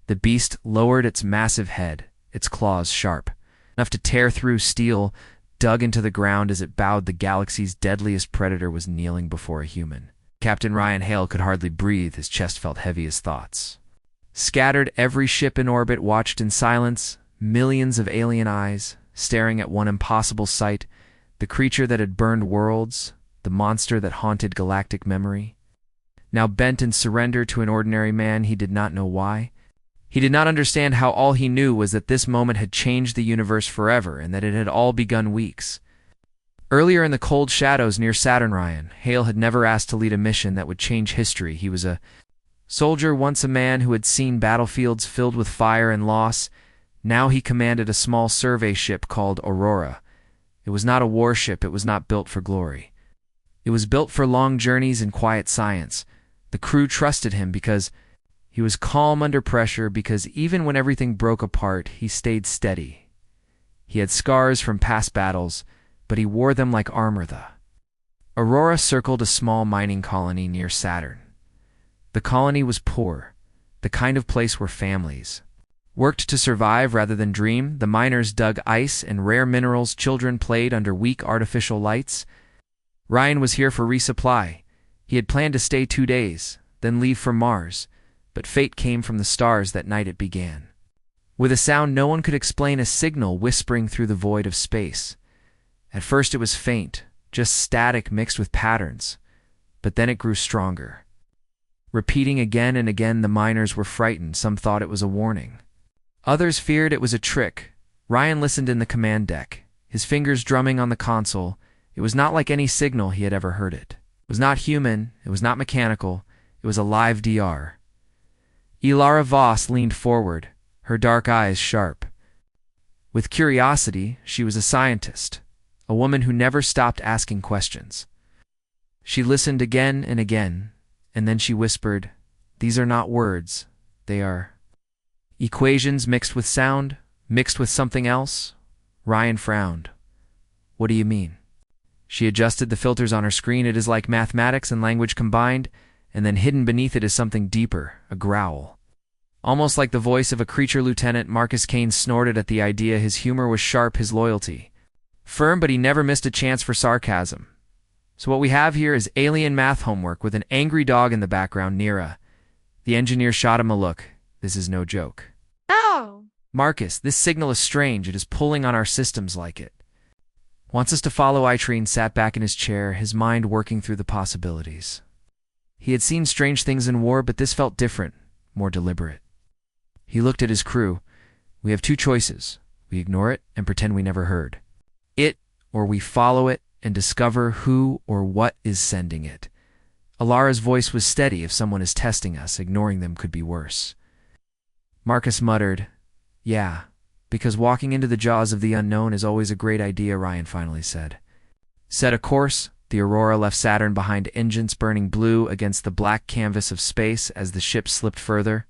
The beast lowered its massive head, its claws sharp, enough to tear through steel, dug into the ground as it bowed. The galaxy's deadliest predator was kneeling before a human. Captain Ryan Hale could hardly breathe, his chest felt heavy as thoughts. Scattered, every ship in orbit watched in silence, millions of alien eyes, staring at one impossible sight, the creature that had burned worlds, the monster that haunted galactic memory. Now bent in surrender to an ordinary man, he did not know why. He did not understand how. All he knew was that this moment had changed the universe forever, and that it had all begun weeks. Earlier in the cold shadows near Saturn, Ryan Hale had never asked to lead a mission that would change history. He was a soldier, once a man who had seen battlefields filled with fire and loss. Now he commanded a small survey ship called Aurora. It was not a warship, it was not built for glory. It was built for long journeys and quiet science. The crew trusted him because he was calm under pressure, because even when everything broke apart, he stayed steady. He had scars from past battles, but he wore them like armor. The Aurora circled a small mining colony near Saturn. The colony was poor, the kind of place where families worked to survive rather than dream. The miners dug ice and rare minerals, children played under weak artificial lights. Ryan was here for resupply. He had planned to stay 2 days, then leave for Mars, but fate came from the stars that night. It began with a sound no one could explain, a signal whispering through the void of space. At first it was faint, just static mixed with patterns, but then it grew stronger. Repeating again and again, the miners were frightened. Some thought it was a warning. Others feared it was a trick. Ryan listened in the command deck, his fingers drumming on the console. It was not like any signal he had ever heard. It was not human, it was not mechanical, it was a live DR. Ilara Voss leaned forward, her dark eyes sharp. With curiosity, she was a scientist, a woman who never stopped asking questions. She listened again and again, and then she whispered, "These are not words, they are equations mixed with sound, mixed with something else." Ryan frowned. "What do you mean?" She adjusted the filters on her screen. "It is like mathematics and language combined, and then hidden beneath it is something deeper, a growl. Almost like the voice of a creature." Lieutenant Marcus Kane snorted at the idea. His humor was sharp, his loyalty firm, but he never missed a chance for sarcasm. "So what we have here is alien math homework," with an angry dog in the background. Nira, the engineer, shot him a look. "This is no joke." "Oh! "Marcus, this signal is strange. It is pulling on our systems like it wants us to follow." Itrine sat back in his chair, his mind working through the possibilities. He had seen strange things in war, but this felt different, more deliberate. He looked at his crew. "We have 2 choices. We ignore it and pretend we never heard it, or we follow it and discover who or what is sending it." Alara's voice was steady. "If someone is testing us, ignoring them could be worse." Marcus muttered, "Yeah, because walking into the jaws of the unknown is always a great idea," Ryan finally said. Set a course, the Aurora left Saturn behind, engines burning blue against the black canvas of space. As the ship slipped further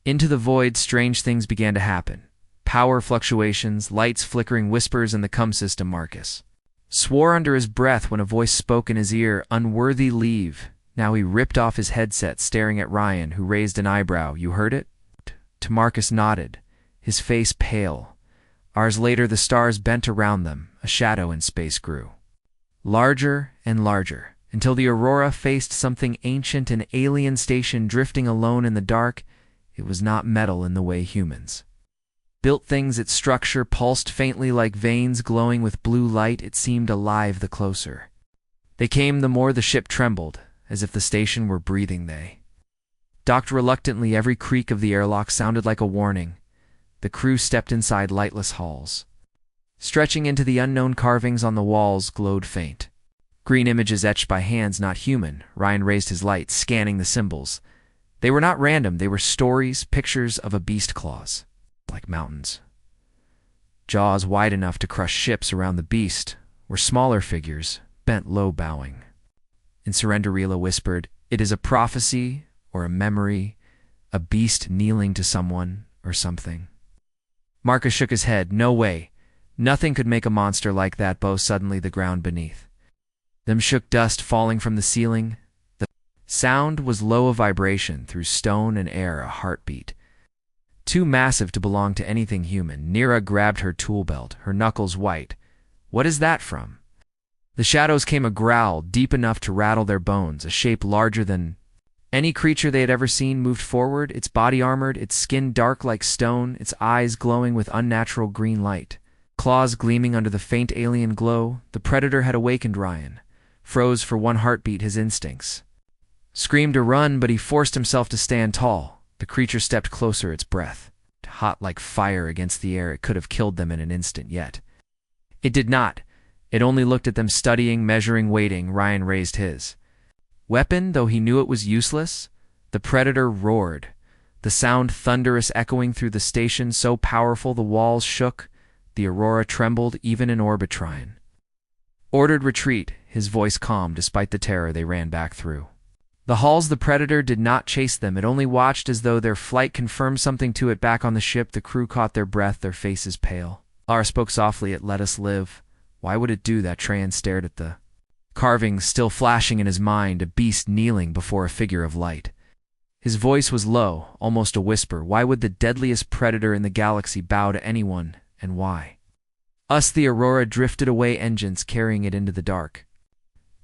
into the void, strange things began to happen. Power fluctuations, lights flickering, whispers in the comm system. Marcus swore under his breath when a voice spoke in his ear, "Unworthy leave." Now he ripped off his headset, staring at Ryan, who raised an eyebrow. "You heard it?" To Marcus nodded, his face pale. Hours later, the stars bent around them. A shadow in space grew larger and larger, until the Aurora faced something ancient, an alien station drifting alone in the dark. It was not metal in the way humans built things. Its structure pulsed faintly like veins glowing with blue light. It seemed alive the closer they came, the more the ship trembled, as if the station were breathing. They docked reluctantly. Every creak of the airlock sounded like a warning. The crew stepped inside lightless halls. Stretching into the unknown, carvings on the walls glowed faint. Green images etched by hands not human. Ryan raised his light, scanning the symbols. They were not random. They were stories, pictures of a beast, claws like mountains, jaws wide enough to crush ships. Around the beast were smaller figures, bent low, bowing. In surrender, Rila whispered, "It is a prophecy or a memory, a beast kneeling to someone or something." Marcus shook his head. "No way. Nothing could make a monster like that." Bo, suddenly the ground beneath them shook, dust falling from the ceiling. The sound was low, a vibration through stone and air, a heartbeat. too massive to belong to anything human. Nira grabbed her tool belt, her knuckles white. What is that from? The shadows came a growl deep enough to rattle their bones. A shape larger than any creature they had ever seen moved forward, its body armored, its skin dark like stone, its eyes glowing with unnatural green light. Claws gleaming under the faint alien glow. The predator had awakened Ryan. Froze for one heartbeat his instincts. Screamed to run, but he forced himself to stand tall. The creature stepped closer, its breath hot like fire against the air. It could have killed them in an instant, yet it did not. It only looked at them, studying, measuring, waiting. Ryan raised his weapon, though he knew it was useless. The predator roared, the sound thunderous, echoing through the station, so powerful the walls shook. The Aurora trembled, even in orbit. Ryan ordered retreat, his voice calm despite the terror they ran back through the halls. The predator did not chase them. It only watched, as though their flight confirmed something to it. Back on the ship, the crew caught their breath, their faces pale. Lara spoke softly. It let us live. Why would it do that? Trajan stared at the carvings still flashing in his mind, a beast kneeling before a figure of light. His voice was low, almost a whisper. Why would the deadliest predator in the galaxy bow to anyone, and why us? The Aurora drifted away, engines carrying it into the dark.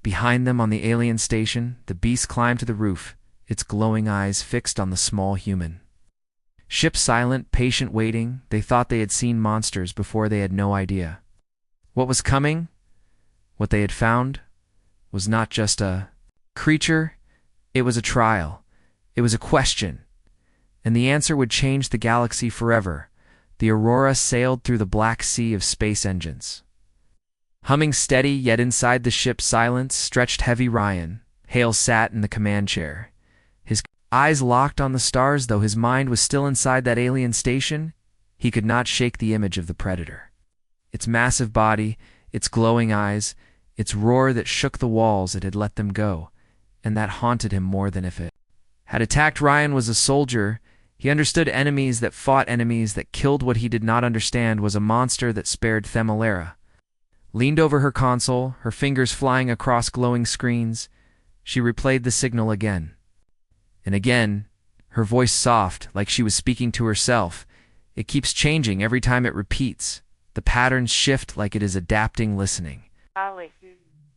Behind them on the alien station, the beast climbed to the roof, its glowing eyes fixed on the small human. Ship silent, patient, waiting. They thought they had seen monsters before. They had no idea what was coming. What they had found was not just a creature, it was a trial. It was a question, and the answer would change the galaxy forever. The Aurora sailed through the black sea of space engines. Humming steady, yet inside the ship silence stretched heavy. Ryan Hale sat in the command chair, his eyes locked on the stars. Though his mind was still inside that alien station, he could not shake the image of the predator. Its massive body, its glowing eyes, its roar that shook the walls. It had let them go, and that haunted him more than if it had attacked. Ryan was a soldier. He understood enemies that fought, enemies that killed. What he did not understand was a monster that spared. Themalara leaned over her console, her fingers flying across glowing screens. She replayed the signal again and again, her voice soft, like she was speaking to herself. It keeps changing every time it repeats. The patterns shift, like it is adapting, listening.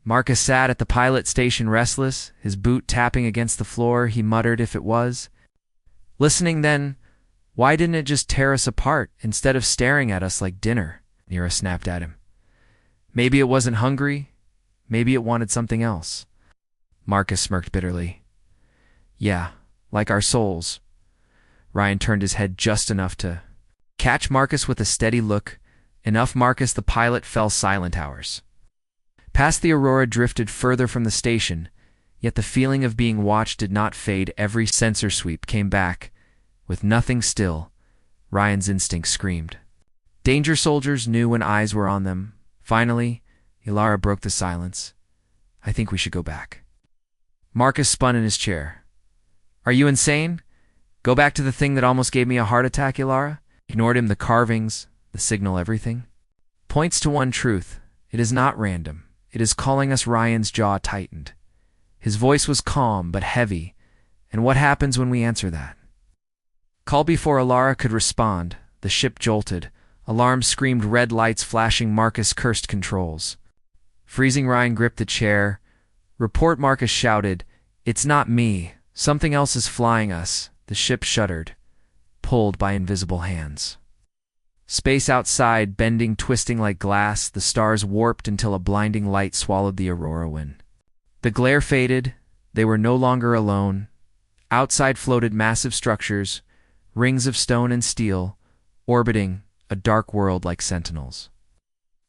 Marcus sat at the pilot station, restless, his boot tapping against the floor. He muttered, if it was listening, then why didn't it just tear us apart instead of staring at us like dinner? Nira snapped at him. Maybe it wasn't hungry. Maybe it wanted something else. Marcus smirked bitterly. Yeah, like our souls. Ryan turned his head just enough to catch Marcus with a steady look. Enough. Marcus, the pilot, fell silent. Hours past. The Aurora drifted further from the station, yet the feeling of being watched did not fade. Every sensor sweep came back. With nothing still, Ryan's instinct screamed. Danger. Soldiers knew when eyes were on them. Finally, Ilara broke the silence. I think we should go back. Marcus spun in his chair. Are you insane? Go back to the thing that almost gave me a heart attack? Ilara ignored him. The carvings, the signal, everything points to one truth. It is not random. It is calling us. Ryan's jaw tightened. His voice was calm but heavy. And what happens when we answer that call? Before Ilara could respond, the ship jolted. Alarms screamed, red lights flashing. Marcus cursed controls. Freezing. Ryan gripped the chair. Report. Marcus shouted. It's not me. Something else is flying us. The ship shuddered, pulled by invisible hands. Space outside, bending, twisting like glass. The stars warped until a blinding light swallowed the Aurora. When the glare faded, they were no longer alone. Outside floated massive structures, rings of stone and steel, orbiting a dark world like sentinels.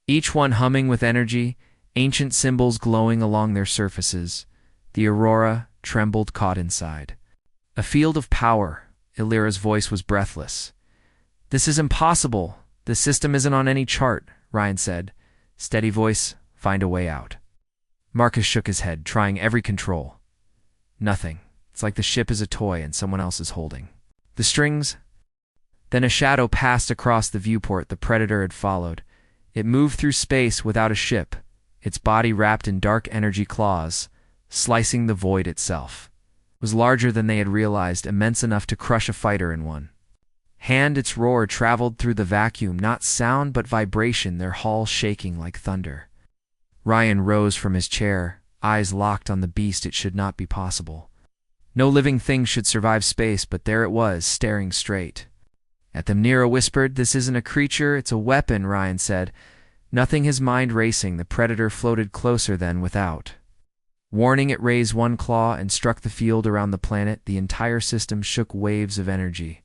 Each one humming with energy, ancient symbols glowing along their surfaces. The Aurora trembled, caught inside a field of power. Illyra's voice was breathless. This is impossible. The system isn't on any chart, Ryan said. Steady voice, find a way out. Marcus shook his head, trying every control. Nothing. It's like the ship is a toy and someone else is holding the strings. Then a shadow passed across the viewport the predator had followed. It moved through space without a ship, its body wrapped in dark energy claws, slicing the void itself. It was larger than they had realized, immense enough to crush a fighter in one Its roar traveled through the vacuum, not sound but vibration, their hull shaking like thunder. Ryan rose from his chair, eyes locked on the beast. It should not be possible. No living thing should survive space, but there it was, staring straight at them. Nero whispered, "This isn't a creature, it's a weapon," Ryan said. Nothing, his mind racing. The predator floated closer then, without warning. It raised one claw and struck the field around the planet. The entire system shook, waves of energy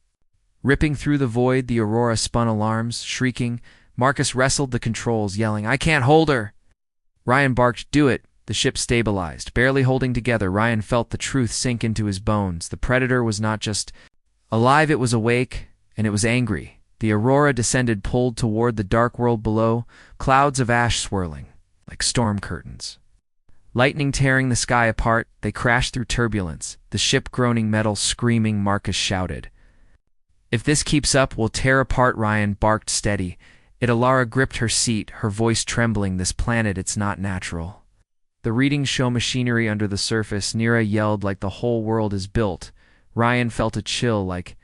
ripping through the void. The Aurora spun, alarms shrieking. Marcus wrestled the controls, yelling, "I can't hold her!" Ryan barked, "Do it!" The ship stabilized, barely holding together. Ryan felt the truth sink into his bones. The predator was not just alive, it was awake, and it was angry. The Aurora descended, pulled toward the dark world below, clouds of ash swirling like storm curtains. Lightning tearing the sky apart, they crashed through turbulence, the ship groaning, metal screaming. Marcus shouted, "If this keeps up, we'll tear apart." Ryan barked, "Steady." Alara gripped her seat, her voice trembling. "This planet, it's not natural." The readings show machinery under the surface. Nera yelled, "Like the whole world is built." Ryan felt a chill, like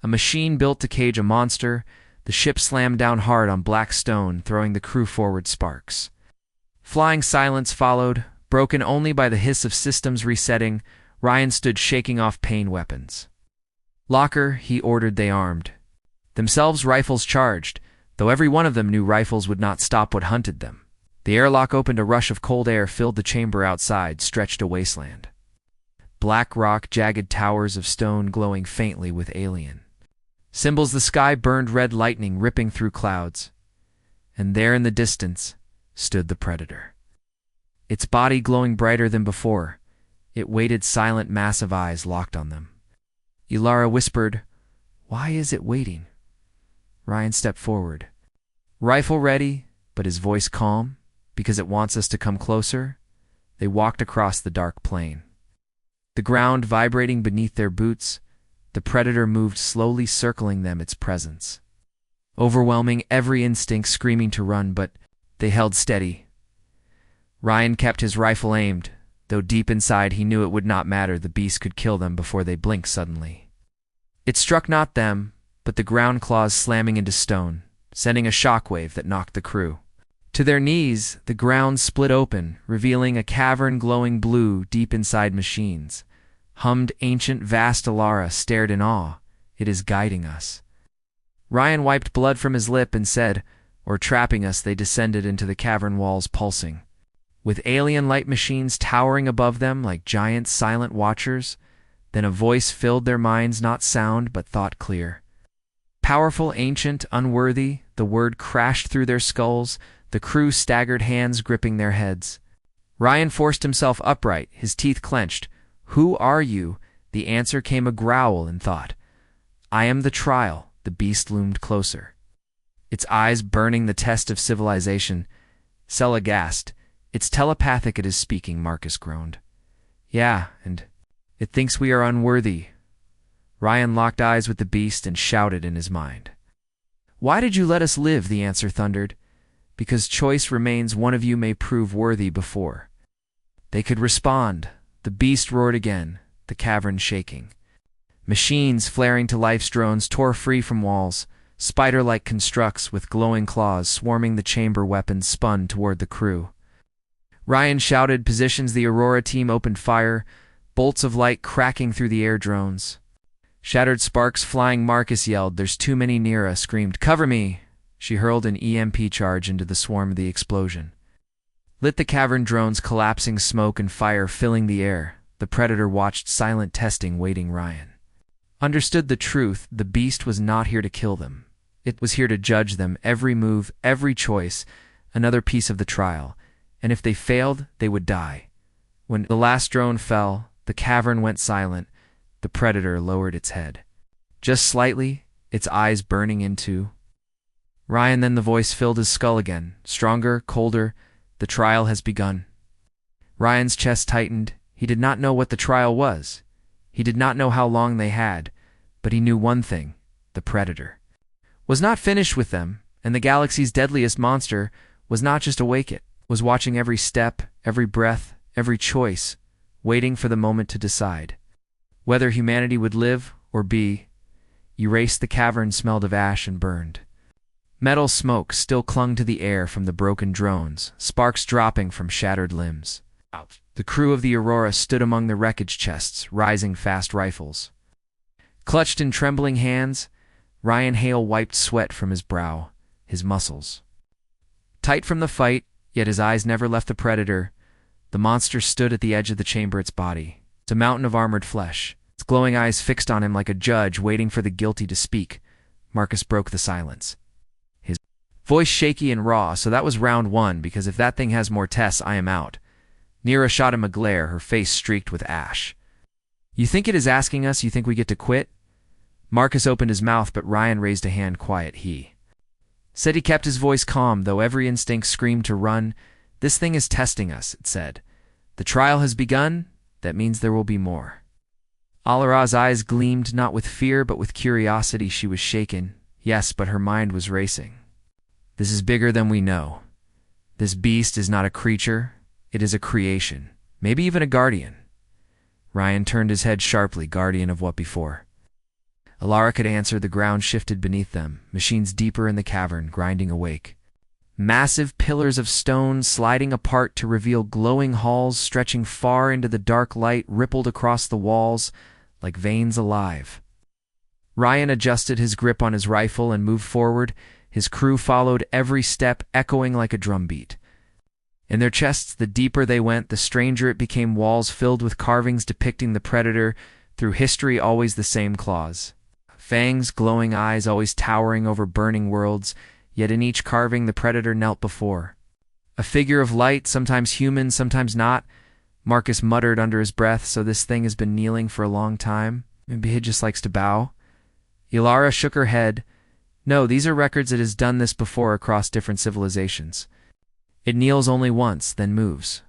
a machine built to cage a monster. The ship slammed down hard on black stone, throwing the crew forward. Sparks. Flying silence followed, broken only by the hiss of systems resetting. Ryan stood, shaking off pain. "Weapons locker," he ordered. They armed themselves, rifles charged, though every one of them knew rifles would not stop what hunted them. The airlock opened. A rush of cold air filled the chamber. Outside stretched a wasteland. Black rock, jagged towers of stone glowing faintly with alien symbols. The sky burned red, lightning ripping through clouds. And there in the distance stood the predator, its body glowing brighter than before. It waited, silent, massive eyes locked on them. Alara whispered, "Why is it waiting?" Ryan stepped forward, rifle ready, but his voice calm. "Because it wants us to come closer." They walked across the dark plain, the ground vibrating beneath their boots. The predator moved slowly, circling them, its presence overwhelming, every instinct screaming to run, but they held steady. Ryan kept his rifle aimed, though deep inside he knew it would not matter. The beast could kill them before they blinked. Suddenly it struck not them, but the ground, claws slamming into stone, sending a shockwave that knocked the crew to their knees. The ground split open, revealing a cavern glowing blue. Deep inside, machines hummed, ancient, vast. Alara stared in awe. "It is guiding us." Ryan wiped blood from his lip and said, "Or trapping us." They descended into the cavern, walls pulsing with alien light, machines towering above them like giant silent watchers. Then a voice filled their minds, not sound but thought, clear, powerful, ancient, unworthy. The word crashed through their skulls. The crew staggered, hands gripping their heads. Ryan forced himself upright, his teeth clenched. "Who are you?" The answer came, a growl, in thought. "I am the trial." The beast loomed closer, its eyes burning, the test of civilization. Sella gasped. "It's telepathic, it is speaking." Marcus groaned. "Yeah, and it thinks we are unworthy." Ryan locked eyes with the beast and shouted in his mind, "Why did you let us live?" The answer thundered, "Because choice remains. One of you may prove worthy before they could respond." The beast roared again, the cavern shaking. Machines flaring to life, drones tore free from walls, spider-like constructs with glowing claws swarming the chamber. Weapons spun toward the crew. Ryan shouted positions. The Aurora team opened fire, bolts of light cracking through the air. Drones shattered, sparks flying. Marcus yelled, "There's too many." Nera screamed, "Cover me!" She hurled an EMP charge into the swarm. The explosion lit the cavern, drones collapsing, smoke and fire filling the air. The predator watched, silent, testing, waiting. Ryan understood the truth. The beast was not here to kill them. It was here to judge them. Every move, every choice, another piece of the trial. And if they failed, they would die. When the last drone fell, the cavern went silent. The predator lowered its head, just slightly, its eyes burning into Ryan. Then the voice filled his skull again, stronger, colder. "The trial has begun." Ryan's chest tightened. He did not know what the trial was. He did not know how long they had, but he knew one thing: the predator was not finished with them, and the galaxy's deadliest monster was not just awake. It was watching every step, every breath, every choice, waiting for the moment to decide whether humanity would live or be erased the cavern smelled of ash and burned. Metal smoke still clung to the air from the broken drones, sparks dropping from shattered limbs. The crew of the Aurora stood among the wreckage chests, rising fast rifles. Clutched in trembling hands, Ryan Hale wiped sweat from his brow, his muscles. Tight from the fight, yet his eyes never left the Predator, the monster stood at the edge of the chamber, its body. It's a mountain of armored flesh, its glowing eyes fixed on him like a judge waiting for the guilty to speak. Marcus broke the silence. His voice shaky and raw, so that was round one, because if that thing has more tests, I am out. Nira shot him a glare, her face streaked with ash. You think it is asking us? You think we get to quit? Marcus opened his mouth, but Ryan raised a hand quiet. He said he kept his voice calm, though every instinct screamed to run. This thing is testing us, it said. The trial has begun. That means there will be more. Alara's eyes gleamed not with fear, but with curiosity. She was shaken. Yes, but her mind was racing. This is bigger than we know. This beast is not a creature. It is a creation. Maybe even a guardian. Ryan turned his head sharply. Guardian of what before? Alara could answer. The ground shifted beneath them, machines deeper in the cavern, grinding awake. Massive pillars of stone sliding apart to reveal glowing halls stretching far into the dark light rippled across the walls like veins alive. Ryan adjusted his grip on his rifle and moved forward. His crew followed every step, echoing like a drumbeat. In their chests, the deeper they went, the stranger it became. Walls filled with carvings depicting the Predator, through history always the same claws. Fangs, glowing eyes always towering over burning worlds, yet in each carving the Predator knelt before. A figure of light, sometimes human, sometimes not. Marcus muttered under his breath, so this thing has been kneeling for a long time. Maybe he just likes to bow. Ilara shook her head. No, these are records. It has done this before across different civilizations. It kneels only once, then moves.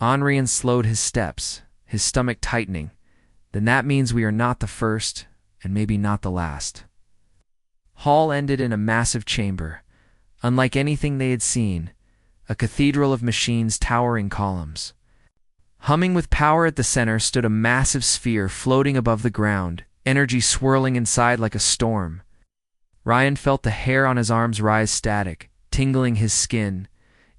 Onrian slowed his steps, his stomach tightening. Then that means we are not the first, and maybe not the last. Hall ended in a massive chamber, unlike anything they had seen, a cathedral of machines, towering columns. Humming with power at the center stood a massive sphere floating above the ground, energy swirling inside like a storm. Ryan felt the hair on his arms rise static, tingling his skin.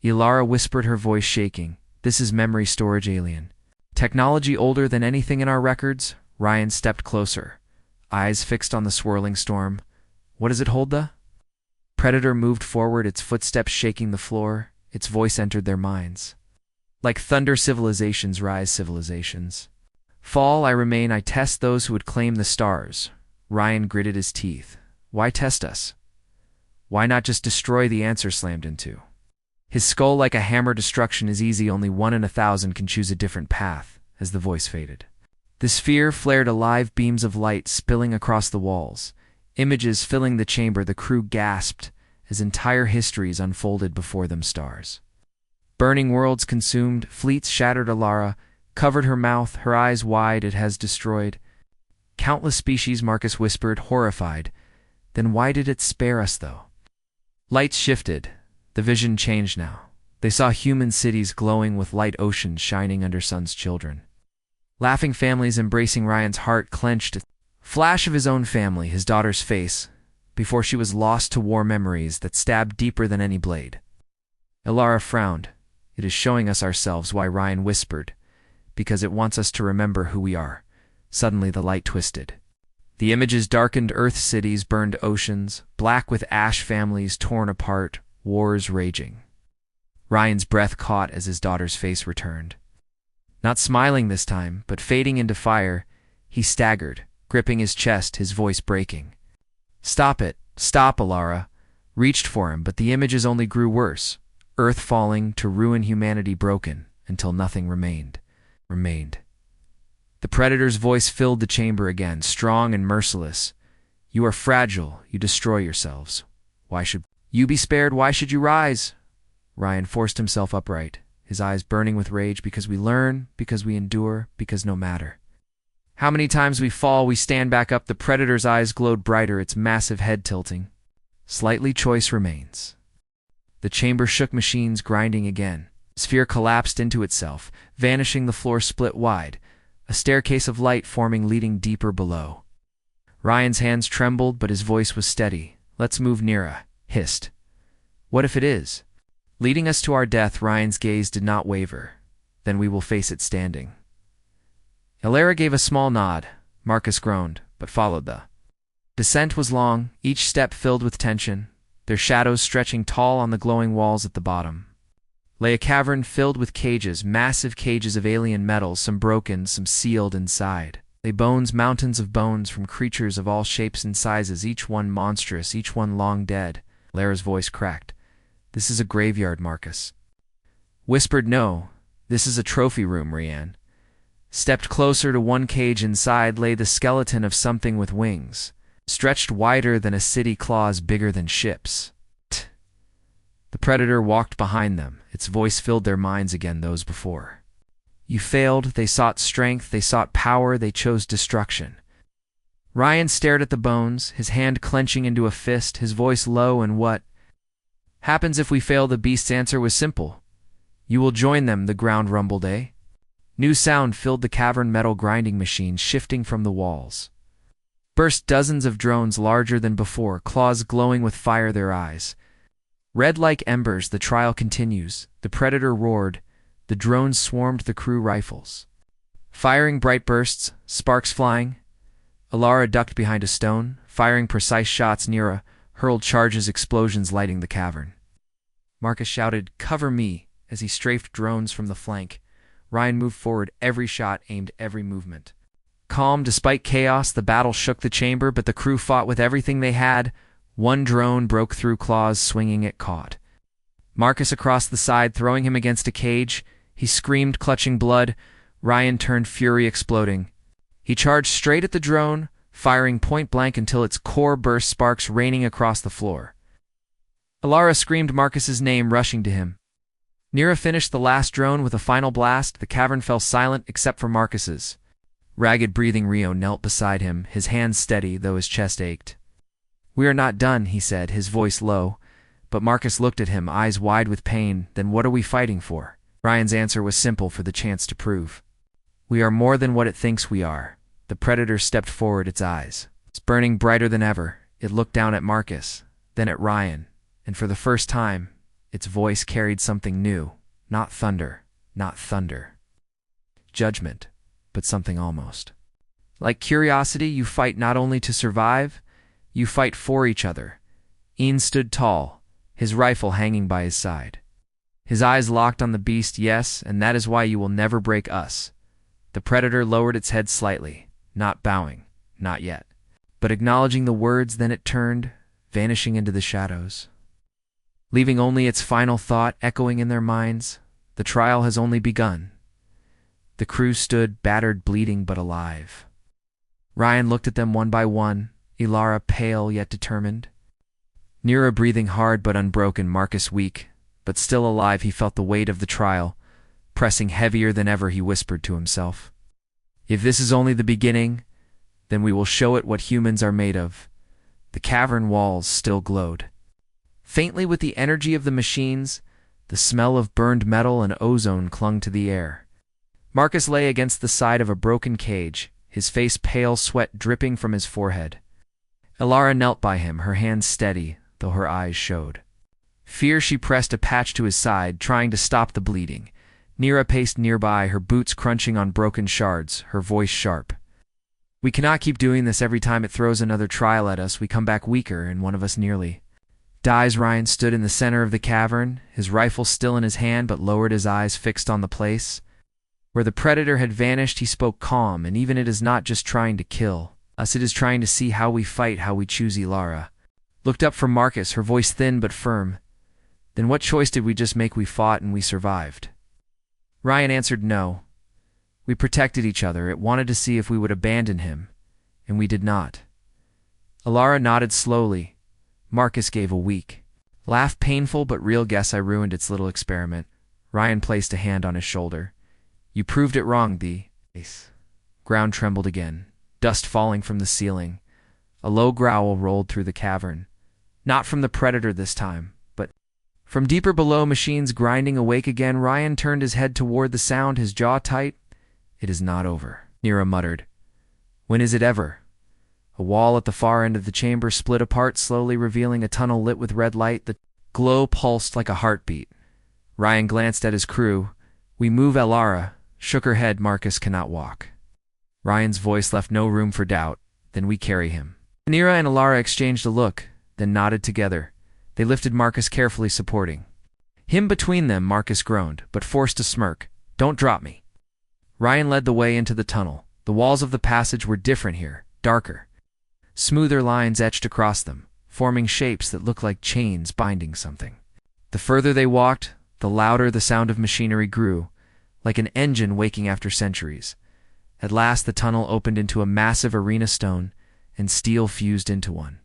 Ilara whispered, her voice shaking. This is memory storage alien. Technology older than anything in our records? Ryan stepped closer, eyes fixed on the swirling storm. What does it hold? The Predator moved forward, its footsteps shaking the floor. Its voice entered their minds. Like thunder, civilizations rise, civilizations fall. I remain. I test those who would claim the stars. Ryan gritted his teeth. Why test us? Why not just destroy? The answer slammed into his skull like a hammer. Destruction is easy. Only 1 in 1,000 can choose a different path. As the voice faded, the sphere flared alive, beams of light spilling across the walls, images filling the chamber. The crew gasped as entire histories unfolded before them. Stars, burning worlds consumed, fleets shattered. Alara covered her mouth, her eyes wide. It has destroyed countless species, Marcus whispered, horrified. Then why did it spare us, though? Lights shifted. The vision changed now. They saw human cities glowing with light, oceans shining under sun's children. Laughing families embracing. Ryan's heart clenched. A flash of his own family, his daughter's face, before she was lost to war memories that stabbed deeper than any blade. Ilara frowned. It is showing us ourselves. Why? Ryan whispered. Because it wants us to remember who we are. Suddenly the light twisted. The images darkened Earth, cities burned, oceans, black with ash, families torn apart, wars raging. Ryan's breath caught as his daughter's face returned. Not smiling this time, but fading into fire, he staggered, gripping his chest, his voice breaking. Stop it! Stop! Alara reached for him, but the images only grew worse. Earth falling to ruin, humanity broken, until nothing remained. The Predator's voice filled the chamber again, strong and merciless. You are fragile. You destroy yourselves. Why should you be spared? Why should you rise? Ryan forced himself upright, his eyes burning with rage. Because we learn, because we endure, because no matter how many times we fall, we stand back up. The Predator's eyes glowed brighter, its massive head tilting. Slightly, choice remains. The chamber shook, machines grinding again. Sphere collapsed into itself, vanishing. The floor split wide, a staircase of light forming, leading deeper below. Ryan's hands trembled, but his voice was steady. "Let's move, Nira," hissed. "What if it is?" Leading us to our death, Ryan's gaze did not waver. "Then we will face it standing." Ilara gave a small nod. Marcus groaned, but followed. The descent was long, each step filled with tension, their shadows stretching tall on the glowing walls at the bottom. Lay a cavern filled with cages, massive cages of alien metals, some broken, some sealed inside. Lay bones, mountains of bones from creatures of all shapes and sizes, each one monstrous, each one long dead. Lara's voice cracked. "This is a graveyard, Marcus." Whispered, "No, this is a trophy room," Ryan. Stepped closer to one cage. Inside lay the skeleton of something with wings, stretched wider than a city, claws bigger than ships. The predator walked behind them. Its voice filled their minds again, those before. "You failed." They sought strength, they sought power, they chose destruction. Ryan stared at the bones, his hand clenching into a fist, his voice low. "And what happens if we fail?" The beast's answer was simple. "You will join them," the ground rumbled. New sound filled the cavern, metal grinding machines shifting from the walls. Burst dozens of drones larger than before, claws glowing with fire, their eyes red like embers. "The trial continues." The predator roared. The drones swarmed the crew rifles, firing bright bursts, sparks flying. Ilara ducked behind a stone, firing precise shots. Nira hurled charges, explosions lighting the cavern. Marcus shouted, "Cover me," as he strafed drones from the flank. Ryan moved forward, every shot aimed, every movement calm. Despite chaos, the battle shook the chamber, but the crew fought with everything they had. One drone broke through, claws swinging, it caught Marcus across the side, throwing him against a cage. He screamed, clutching blood. Ryan turned, fury exploding. He charged straight at the drone, firing point blank until its core burst, sparks raining across the floor. Ilara screamed Marcus's name, rushing to him. Nira finished the last drone with a final blast. The cavern fell silent except for Marcus's. Ragged breathing Rio knelt beside him, his hands steady, though his chest ached. "We are not done," he said, his voice low. But Marcus looked at him, eyes wide with pain. "Then what are we fighting for?" Ryan's answer was simple, for the chance to prove. "We are more than what it thinks we are." The predator stepped forward, its eyes burning brighter than ever. It looked down at Marcus, then at Ryan, and for the first time, its voice carried something new. Not thunder, not thunder. Judgment, but something almost like curiosity. "You fight not only to survive, you fight for each other." Ian stood tall, his rifle hanging by his side. His eyes locked on the beast. "Yes, and that is why you will never break us." The predator lowered its head slightly, not bowing, not yet, but acknowledging the words. Then it turned, vanishing into the shadows, leaving only its final thought echoing in their minds. The trial has only begun. The crew stood, battered, bleeding, but alive. Ryan looked at them one by one, Ilara pale yet determined. Nira breathing hard but unbroken, Marcus weak, but still alive. He felt the weight of the trial, pressing heavier than ever. He whispered to himself, "If this is only the beginning, then we will show it what humans are made of." The cavern walls still glowed faintly with the energy of the machines. The smell of burned metal and ozone clung to the air. Marcus lay against the side of a broken cage, his face pale, sweat dripping from his forehead. Ilara knelt by him, her hands steady, though her eyes showed fear. She pressed a patch to his side, trying to stop the bleeding. Nira paced nearby, her boots crunching on broken shards, her voice sharp. "We cannot keep doing this. Every time it throws another trial at us, we come back weaker, and one of us nearly dies." Ryan stood in the center of the cavern, his rifle still in his hand, but lowered, his eyes fixed on the place where the predator had vanished. He spoke calm, "And even it is not just trying to kill us, it is trying to see how we fight, how we choose." Ilara looked up from Marcus, her voice thin but firm. "Then what choice did we just make? We fought and we survived." Ryan answered, "No. We protected each other. It wanted to see if we would abandon him, and we did not." Ilara nodded slowly. Marcus gave a weak laugh, painful but real. "Guess I ruined its little experiment." Ryan placed a hand on his shoulder. "You proved it wrong." The ground trembled again, dust falling from the ceiling. A low growl rolled through the cavern, not from the predator this time, but from deeper below, machines grinding. Awake again, Ryan turned his head toward the sound, his jaw tight. "It is not over," Nira muttered. "When is it ever?" A wall at the far end of the chamber split apart, slowly revealing a tunnel lit with red light. The glow pulsed like a heartbeat. Ryan glanced at his crew. "We move Elara." Shook her head. "Marcus cannot walk." Ryan's voice left no room for doubt. "Then we carry him." Nira and Elara exchanged a look, then nodded together. They lifted Marcus, carefully supporting him between them. Marcus groaned, but forced a smirk. "Don't drop me." Ryan led the way into the tunnel. The walls of the passage were different here, darker. Smoother lines etched across them, forming shapes that looked like chains binding something. The further they walked, the louder the sound of machinery grew, like an engine waking after centuries. At last the tunnel opened into a massive arena, stone and steel fused into one.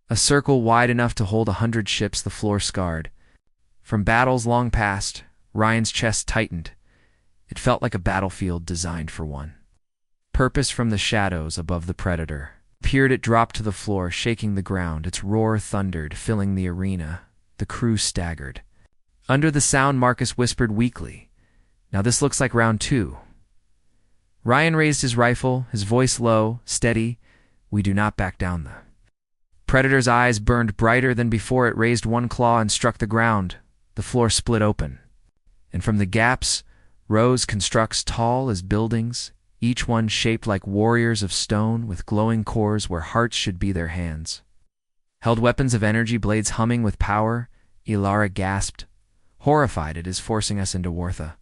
A circle wide enough to hold 100 ships, the floor scarred. From battles long past, Ryan's chest tightened. It felt like a battlefield designed for one. Purpose from the shadows above the Predator. Peered, it dropped to the floor, shaking the ground. Its roar thundered, filling the arena. The crew staggered. Under the sound, Marcus whispered weakly, "Now this looks like round 2. Ryan raised his rifle, his voice low, steady. "We do not back down." The Predator's eyes burned brighter than before. It raised one claw and struck the ground. The floor split open, and from the gaps rose constructs tall as buildings, each one shaped like warriors of stone, with glowing cores where hearts should be their hands. Held weapons of energy, blades humming with power. Elara gasped, horrified at his forcing us into Wartha.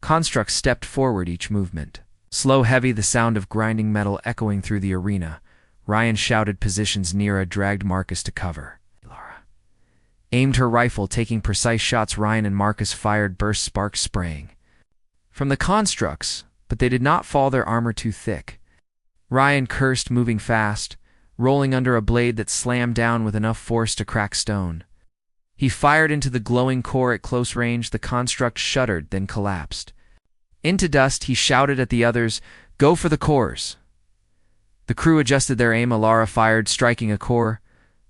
Constructs stepped forward, each movement slow, heavy, the sound of grinding metal echoing through the arena. Ryan shouted positions. Nira dragged Marcus to cover. Elara aimed her rifle, taking precise shots. Ryan and Marcus fired, burst sparks spraying from the constructs, but they did not fall, their armor too thick. Ryan cursed, moving fast, rolling under a blade that slammed down with enough force to crack stone. He fired into the glowing core at close range. The construct shuddered, then collapsed into dust. He shouted at the others, "Go for the cores." The crew adjusted their aim. Elara fired, striking a core.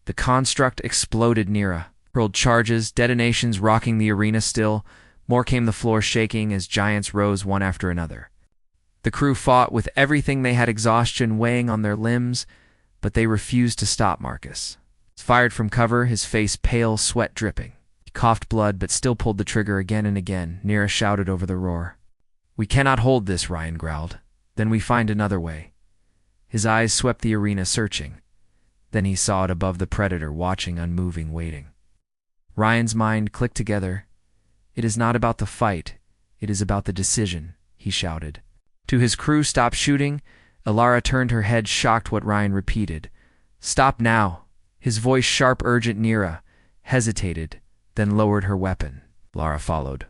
The construct exploded. Nira hurled charges, detonations rocking the arena still. More came, the floor shaking as giants rose one after another. The crew fought with everything they had, exhaustion weighing on their limbs, but they refused to stop. Marcus fired from cover, his face pale, sweat dripping. He coughed blood, but still pulled the trigger again and again. Nira shouted over the roar. "We cannot hold this," Ryan growled. "Then we find another way." His eyes swept the arena, searching. Then he saw it above the Predator, watching, unmoving, waiting. Ryan's mind clicked together. "It is not about the fight. It is about the decision," he shouted. To his crew, "Stop shooting." Elara turned her head, shocked what Ryan repeated. "Stop now." His voice sharp, urgent. Nira hesitated, then lowered her weapon. Elara followed.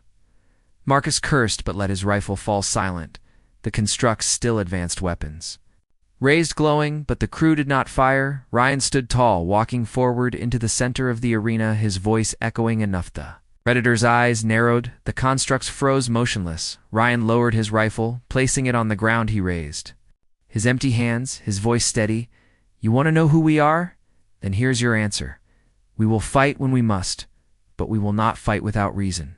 Marcus cursed, but let his rifle fall, silent. The constructs still advanced, weapons raised, glowing, but the crew did not fire. Ryan stood tall, walking forward into the center of the arena, his voice echoing enough. The Predator's eyes narrowed. The constructs froze motionless. Ryan lowered his rifle, placing it on the ground. He raised his empty hands, his voice steady. "You want to know who we are? Then here's your answer. We will fight when we must, but we will not fight without reason.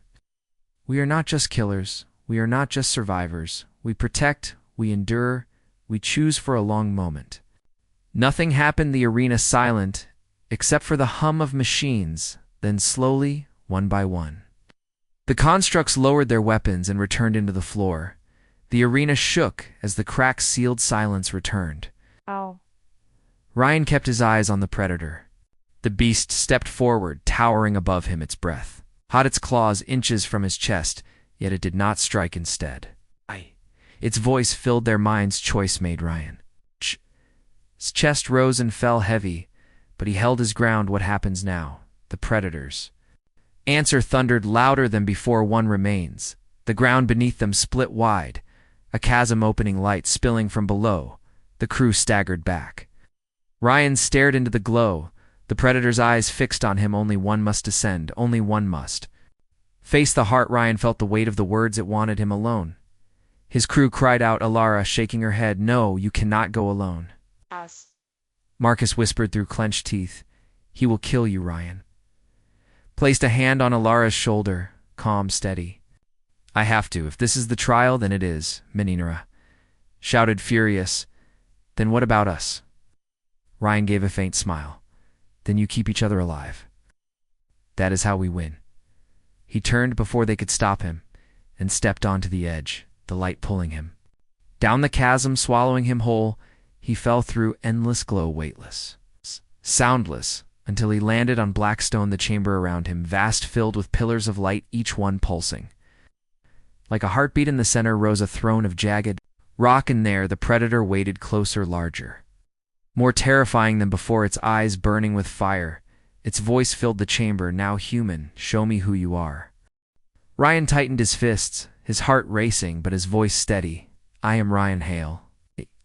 We are not just killers. We are not just survivors. We protect, we endure, we choose for a long moment." Nothing happened, the arena silent, except for the hum of machines. Then slowly, one by one, the constructs lowered their weapons and returned into the floor. The arena shook as the cracks sealed silence returned. Ow. Ryan kept his eyes on the Predator. The beast stepped forward, towering above him, its breath hot, its claws inches from his chest, yet it did not strike. Instead, its voice filled their minds. Choice made. Ryan. His chest rose and fell heavy, but he held his ground. What happens now? The Predators' answer thundered louder than before. One remains. The ground beneath them split wide, a chasm opening, light spilling from below. The crew staggered back. Ryan stared into the glow, the Predator's eyes fixed on him. Only one must descend, only one must face the heart. Ryan felt the weight of the words. It wanted him alone. His crew cried out. Elara, shaking her head, "No, you cannot go alone." Us. Marcus whispered through clenched teeth, "He will kill you." Ryan placed a hand on Alara's shoulder, calm, steady. "I have to. If this is the trial, then it is." Minira shouted, furious. "Then what about us?" Ryan gave a faint smile. Then you keep each other alive. That is how we win. He turned before they could stop him and stepped onto the edge, the light pulling him. Down the chasm, swallowing him whole, he fell through endless glow, weightless, soundless, until he landed on black stone, the chamber around him, vast, filled with pillars of light, each one pulsing. Like a heartbeat in the center rose a throne of jagged rock, and there the predator waited, closer, larger, more terrifying than before, its eyes burning with fire. Its voice filled the chamber, now human, show me who you are. Ryan tightened his fists, his heart racing, but his voice steady. I am Ryan Hale.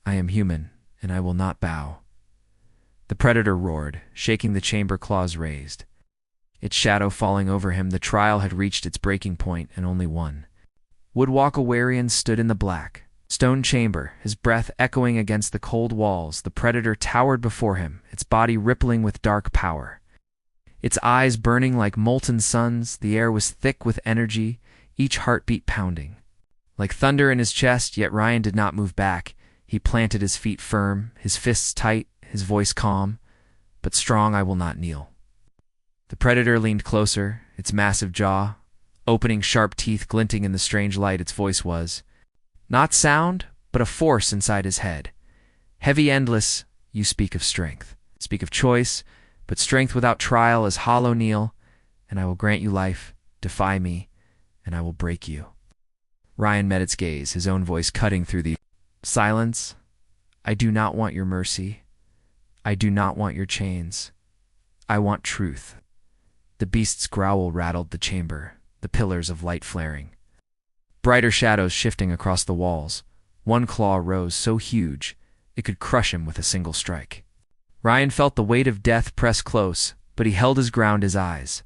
I am human, and I will not bow. The predator roared, shaking the chamber, claws raised. Its shadow falling over him, the trial had reached its breaking point, and only one would walk. Awarian stood in the black stone chamber, his breath echoing against the cold walls. The predator towered before him, its body rippling with dark power, its eyes burning like molten suns. The air was thick with energy, each heartbeat pounding like thunder in his chest, yet Ryan did not move back. He planted his feet firm, his fists tight, his voice calm, but strong. I will not kneel. The predator leaned closer, its massive jaw opening, sharp teeth glinting in the strange light. Its voice was not sound, but a force inside his head. Heavy, endless. You speak of strength, speak of choice, but strength without trial is hollow. Kneel, and I will grant you life. Defy me, and I will break you. Ryan met its gaze, his own voice cutting through the silence. I do not want your mercy. I do not want your chains. I want truth. The beast's growl rattled the chamber, the pillars of light flaring, brighter shadows shifting across the walls. One claw rose so huge it could crush him with a single strike. Ryan felt the weight of death press close, but he held his ground, his eyes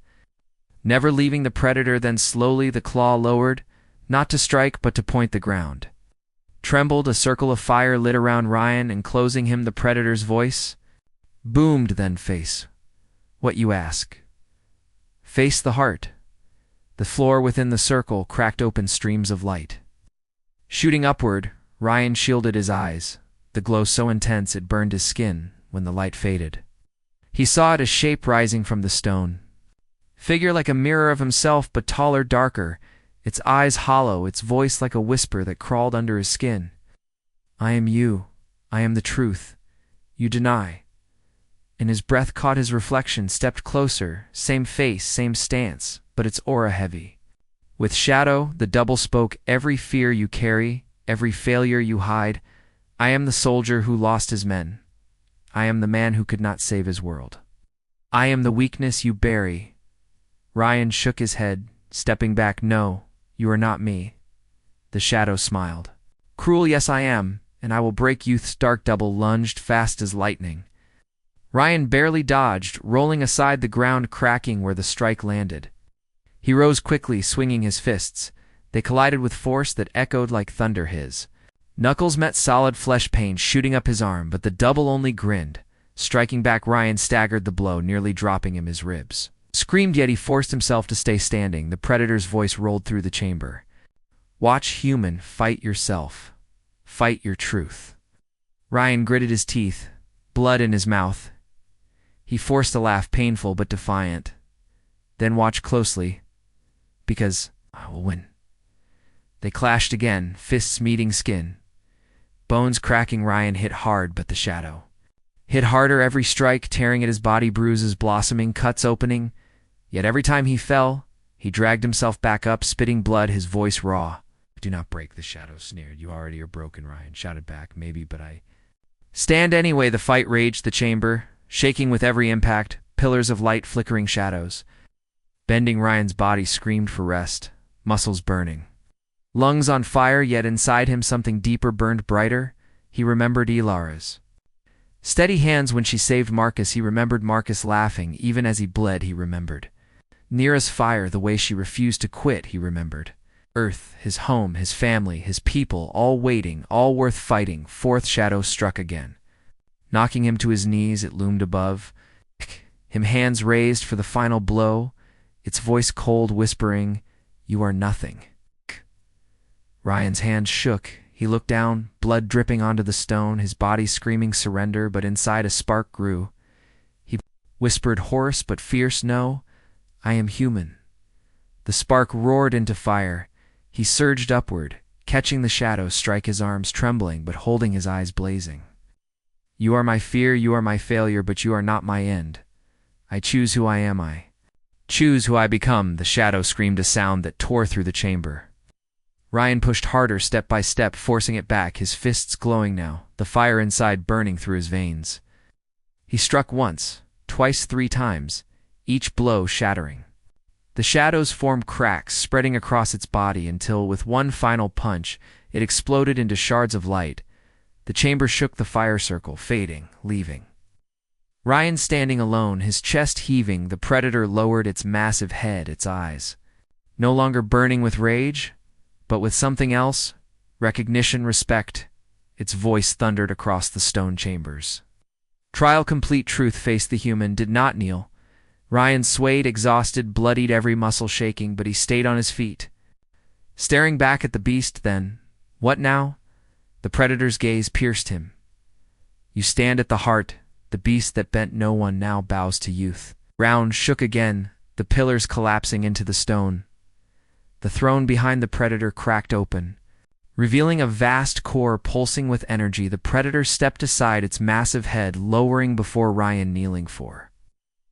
never leaving the predator. Then slowly the claw lowered, not to strike but to point the ground. Trembled, a circle of fire lit around Ryan, enclosing him. The predator's voice boomed, then face what you ask. Face the heart. The floor within the circle cracked open, streams of light shooting upward. Ryan shielded his eyes, the glow so intense it burned his skin. When the light faded, he saw it, a shape rising from the stone, figure like a mirror of himself, but taller, darker, its eyes hollow, its voice like a whisper that crawled under his skin. I am you. I am the truth you deny. And his breath caught his reflection, stepped closer, same face, same stance, but its aura heavy with shadow. The double spoke, every fear you carry, every failure you hide. I am the soldier who lost his men. I am the man who could not save his world. I am the weakness you bury. Ryan shook his head, stepping back. No, you are not me. The shadow smiled. Cruel, yes I am, and I will break. Youth's dark double lunged fast as lightning. Ryan barely dodged, rolling aside, the ground cracking where the strike landed. He rose quickly, swinging his fists. They collided with force that echoed like thunder. His knuckles met solid flesh, pain shooting up his arm, but the double only grinned. Striking back, Ryan staggered the blow, nearly dropping him. His ribs screamed, yet he forced himself to stay standing. The predator's voice rolled through the chamber. Watch, human, fight yourself. Fight your truth. Ryan gritted his teeth, blood in his mouth. He forced a laugh, painful but defiant. Then watch closely, because I will win. They clashed again, fists meeting skin. Bones cracking. Ryan hit hard, but the shadow hit harder. Every strike tearing at his body, bruises blossoming, cuts opening. Yet every time he fell, he dragged himself back up, spitting blood, his voice raw. Do not break, the shadow sneered. You already are broken, Ryan shouted back. Maybe, but I stand anyway. The fight raged, the chamber shaking with every impact, pillars of light, flickering shadows. Bending, Ryan's body screamed for rest, muscles burning, lungs on fire, yet inside him something deeper burned brighter. He remembered Elara's steady hands when she saved Marcus. He remembered Marcus laughing, even as he bled. He remembered Nira's fire, the way she refused to quit. He remembered Earth, his home, his family, his people, all waiting, all worth fighting. Fourth shadow struck again, knocking him to his knees. It loomed above him, hands raised for the final blow, its voice cold, whispering, you are nothing. Ryan's hand shook. He looked down, blood dripping onto the stone, his body screaming surrender, but inside a spark grew. He whispered hoarse but fierce, "No, I am human." The spark roared into fire. He surged upward, catching the shadow strike his arms, trembling but holding his eyes blazing. "You are my fear, you are my failure, but you are not my end. I choose who I am, I choose who I become," the shadow screamed, a sound that tore through the chamber. Ryan pushed harder, step by step, forcing it back, his fists glowing now, the fire inside burning through his veins. He struck once, twice, 3 times, each blow shattering. The shadows formed cracks, spreading across its body until, with one final punch, it exploded into shards of light. The chamber shook, the fire circle, fading, leaving. Ryan standing alone, his chest heaving, the predator lowered its massive head, its eyes no longer burning with rage, but with something else, recognition, respect. Its voice thundered across the stone chambers. Trial complete. Truth faced the human, did not kneel. Ryan swayed, exhausted, bloodied, every muscle shaking, but he stayed on his feet. Staring back at the beast, then, what now? The predator's gaze pierced him. "You stand at the heart, the beast that bent no one now bows to youth." Ground shook again, the pillars collapsing into the stone. The throne behind the predator cracked open, revealing a vast core pulsing with energy. The predator stepped aside, its massive head lowering before Ryan, kneeling for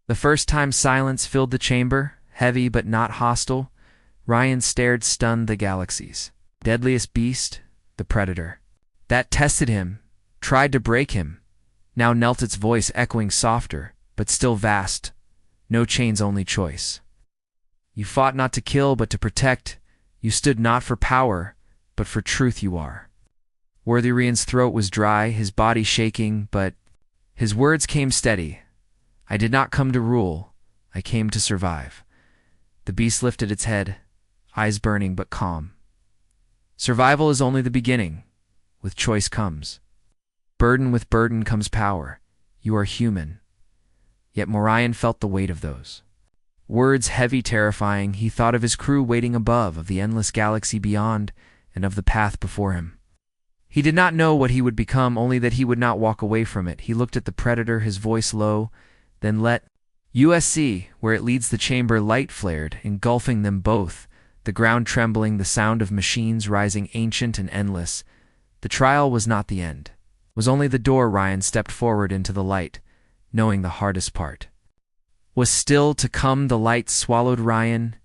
the first time. Silence filled the chamber, heavy but not hostile. Ryan stared, stunned. The galaxy's deadliest beast, the predator, that tested him, tried to break him, now knelt, its voice echoing softer, but still vast. No chains, only choice. "You fought not to kill, but to protect. You stood not for power, but for truth. You are worthy." Ryan's throat was dry, his body shaking, but his words came steady. "I did not come to rule. I came to survive." The beast lifted its head, eyes burning but calm. "Survival is only the beginning. With choice comes burden. With burden comes power. You are human." Yet Ryan felt the weight of those words, heavy, terrifying. He thought of his crew waiting above, of the endless galaxy beyond, and of the path before him. He did not know what he would become, only that he would not walk away from it. He looked at the predator, his voice low, then let USC, where it leads the chamber. Light flared, engulfing them both, the ground trembling, the sound of machines rising, ancient and endless. The trial was not the end. It was only the door. Ryan stepped forward into the light, knowing the hardest part was still to come. The light swallowed Ryan.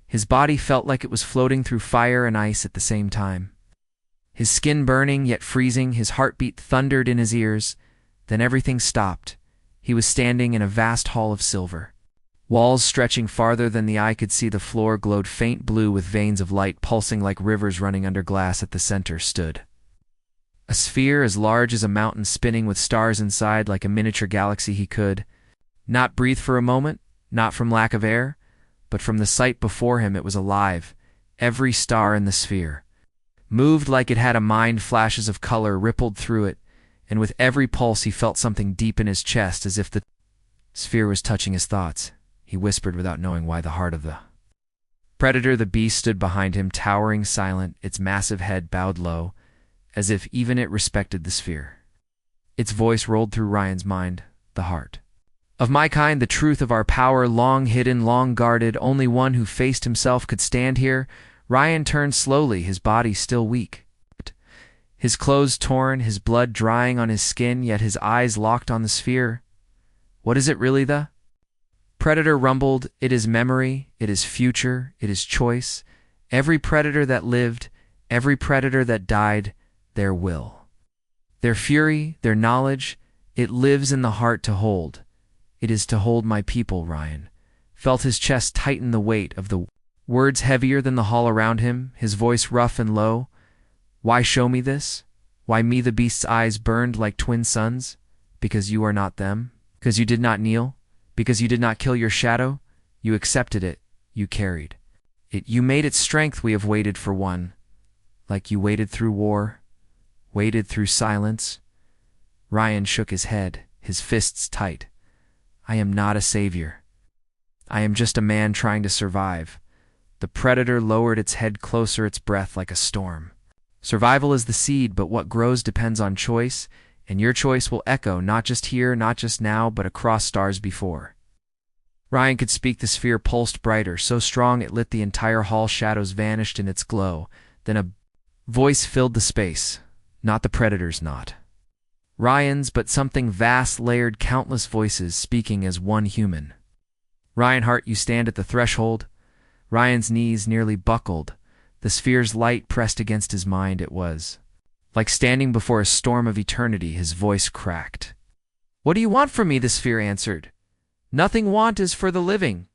His body felt like it was floating through fire and ice at the same time. His skin burning, yet freezing, his heartbeat thundered in his ears. Then everything stopped. He was standing in a vast hall of silver. Walls stretching farther than the eye could see, the floor glowed faint blue with veins of light pulsing like rivers running under glass. At the center stood a sphere as large as a mountain, spinning with stars inside like a miniature galaxy. He could not breathe for a moment, not from lack of air, but from the sight before him. It was alive. Every star in the sphere moved like it had a mind. Flashes of color rippled through it, and with every pulse he felt something deep in his chest, as if the sphere was touching his thoughts. He whispered without knowing why. The heart of the predator, the beast, stood behind him, towering, silent, its massive head bowed low, as if even it respected the sphere. Its voice rolled through Ryan's mind. "The heart of my kind, the truth of our power, long hidden, long guarded. Only one who faced himself could stand here." Ryan turned slowly, his body still weak, his clothes torn, his blood drying on his skin, yet his eyes locked on the sphere. "What is it really?" the predator rumbled. "It is memory, it is future, it is choice. Every predator that lived, every predator that died, their will, their fury, their knowledge, it lives in the heart to hold. It is to hold my people." Ryan felt his chest tighten, the weight of the words heavier than the hall around him, his voice rough and low. "Why show me this? Why me?" The beast's eyes burned like twin suns. "Because you are not them. Because you did not kneel. Because you did not kill your shadow. You accepted it. You carried it. You made it strength. We have waited for one. Like you waited through war, waited through silence." Ryan shook his head, his fists tight. "I am not a savior. I am just a man trying to survive." The predator lowered its head closer, its breath like a storm Survival is the seed, but what grows depends on choice, and your choice will echo not just here, not just now, but across stars before. Ryan could speak. The sphere pulsed brighter, so strong it lit the entire hall. Shadows vanished in its glow. Then a voice filled the space. Not the Predator's, not Ryan's, but something vast, layered, countless voices speaking as one human. Reinhardt, you stand at the threshold. Ryan's knees nearly buckled. The sphere's light pressed against his mind. It was like standing before a storm of eternity. His voice cracked. What do you want from me? The sphere answered. Nothing. Want is for the living.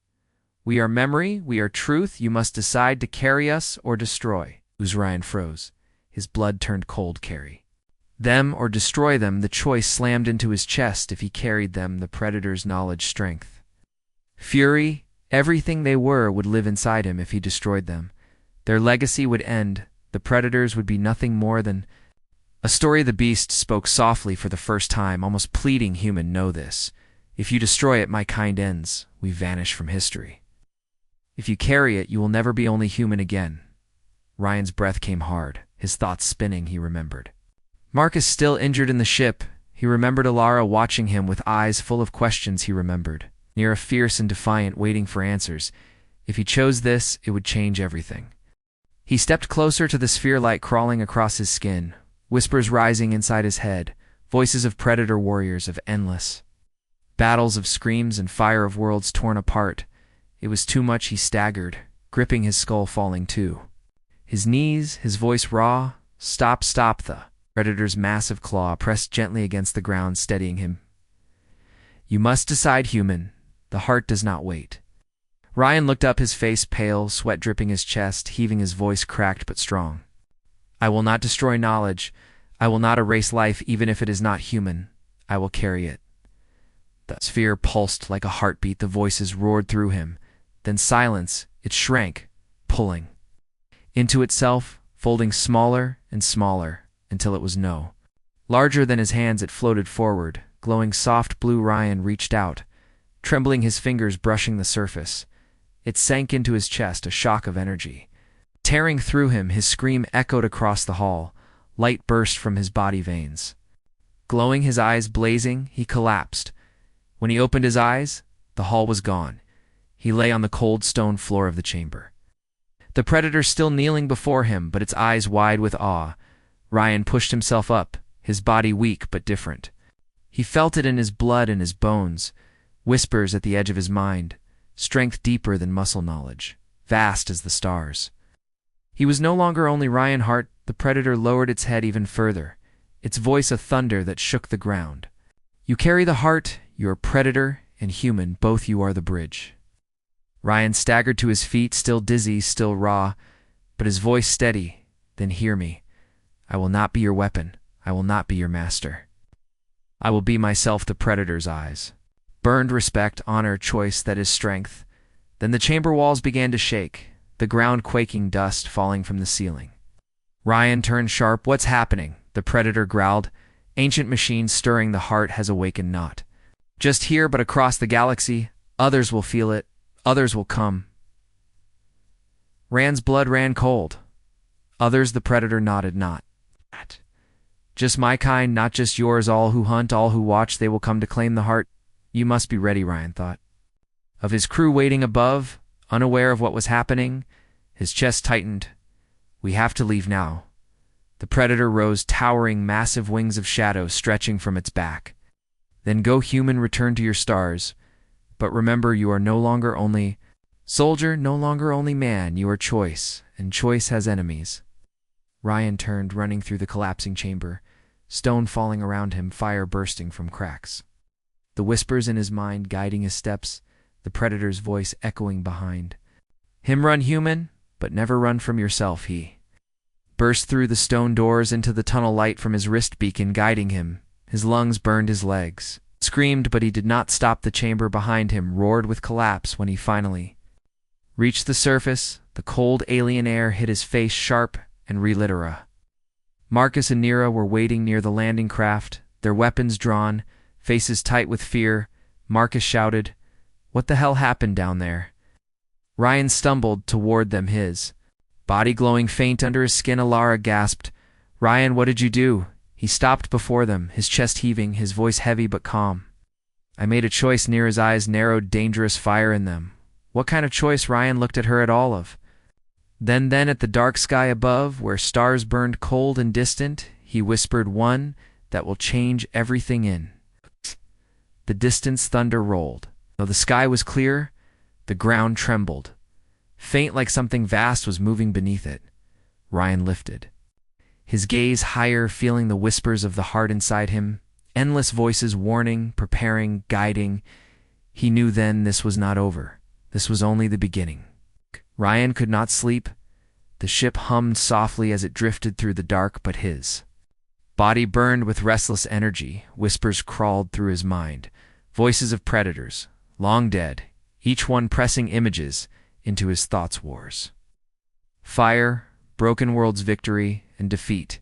We are memory, we are truth. You must decide to carry us or destroy. Ryan froze. His blood turned cold. Carry them or destroy them. The choice slammed into his chest. If he carried them, the Predator's knowledge, strength, fury, everything they were would live inside him. If he destroyed them, their legacy would end. The Predators would be nothing more than a story. The beast spoke softly for the first time, almost pleading. Human, know this. If you destroy it, my kind ends. We vanish from history. If you carry it, you will never be only human again. Ryan's breath came hard, his thoughts spinning. He remembered Marcus still injured in the ship. He remembered Alara watching him with eyes full of questions. He remembered Nira, fierce and defiant, waiting for answers. If he chose this, it would change everything. He stepped closer to the sphere, light crawling across his skin, whispers rising inside his head, voices of Predator warriors, of endless battles, of screams and fire, of worlds torn apart. It was too much. He staggered, gripping his skull, falling to his knees, his voice raw. Stop, stop. The Predator's massive claw pressed gently against the ground, steadying him. You must decide, human. The heart does not wait. Ryan looked up, his face pale, sweat dripping his chest, heaving, his voice cracked but strong. I will not destroy knowledge. I will not erase life, even if it is not human. I will carry it. The sphere pulsed like a heartbeat. The voices roared through him. Then silence. It shrank, pulling into itself, folding smaller and smaller, until it was no larger than his hands. It floated forward, glowing soft blue. Ryan reached out, trembling, his fingers brushing the surface. It sank into his chest, a shock of energy tearing through him. His scream echoed across the hall. Light burst from his body veins, glowing, his eyes blazing. He collapsed. When he opened his eyes, the hall was gone. He lay on the cold stone floor of the chamber, the Predator still kneeling before him, but its eyes wide with awe. Ryan pushed himself up, his body weak but different. He felt it in his blood and his bones, whispers at the edge of his mind, strength deeper than muscle, knowledge vast as the stars. He was no longer only Reinhardt. The Predator lowered its head even further, its voice a thunder that shook the ground. You carry the heart. You're Predator and human, both. You are the bridge. Ryan staggered to his feet, still dizzy, still raw, but his voice steady. Then hear me. I will not be your weapon. I will not be your master. I will be myself. The Predator's eyes burned respect, honor, choice, that is strength. Then the chamber walls began to shake, the ground quaking, dust falling from the ceiling. Ryan turned sharp. What's happening? The Predator growled. Ancient machine stirring. The heart has awakened, not just here, but across the galaxy. Others will feel it. Others will come. Rand's blood ran cold. Others. The Predator nodded. Not just my kind, not just yours. All who hunt, all who watch, they will come to claim the heart. You must be ready. Ryan thought of his crew waiting above, unaware of what was happening. His chest tightened. We have to leave now. The Predator rose, towering, massive wings of shadow stretching from its back. Then go, human, return to your stars. But remember, you are no longer only soldier, no longer only man. You are choice, and choice has enemies. Ryan turned, running through the collapsing chamber, stone falling around him, fire bursting from cracks. The whispers in his mind guiding his steps, the Predator's voice echoing behind him. Run, human, but never run from yourself. He burst through the stone doors into the tunnel, light from his wrist beacon guiding him. His lungs burned, his legs screamed, but he did not stop. The chamber behind him roared with collapse. When he finally reached the surface, the cold alien air hit his face sharp and relitera. Marcus and Nira were waiting near the landing craft, their weapons drawn, faces tight with fear. Marcus shouted, "What the hell happened down there?" Ryan stumbled toward them, his body glowing faint under his skin. Alara gasped, Ryan, what did you do? He stopped before them, his chest heaving, his voice heavy but calm. I made a choice. Nira's eyes narrowed, dangerous fire in them. What kind of choice? Ryan looked at her at all of. Then at the dark sky above, where stars burned cold and distant, he whispered, one that will change everything in. The distance thunder rolled. Though the sky was clear, the ground trembled. Faint, like something vast was moving beneath it. Ryan lifted his gaze higher, feeling the whispers of the heart inside him, endless voices warning, preparing, guiding. He knew then this was not over. This was only the beginning. Ryan could not sleep. The ship hummed softly as it drifted through the dark, but his body burned with restless energy. Whispers crawled through his mind, voices of predators, long dead, each one pressing images into his thoughts' wars. Fire, broken world's victory, and defeat.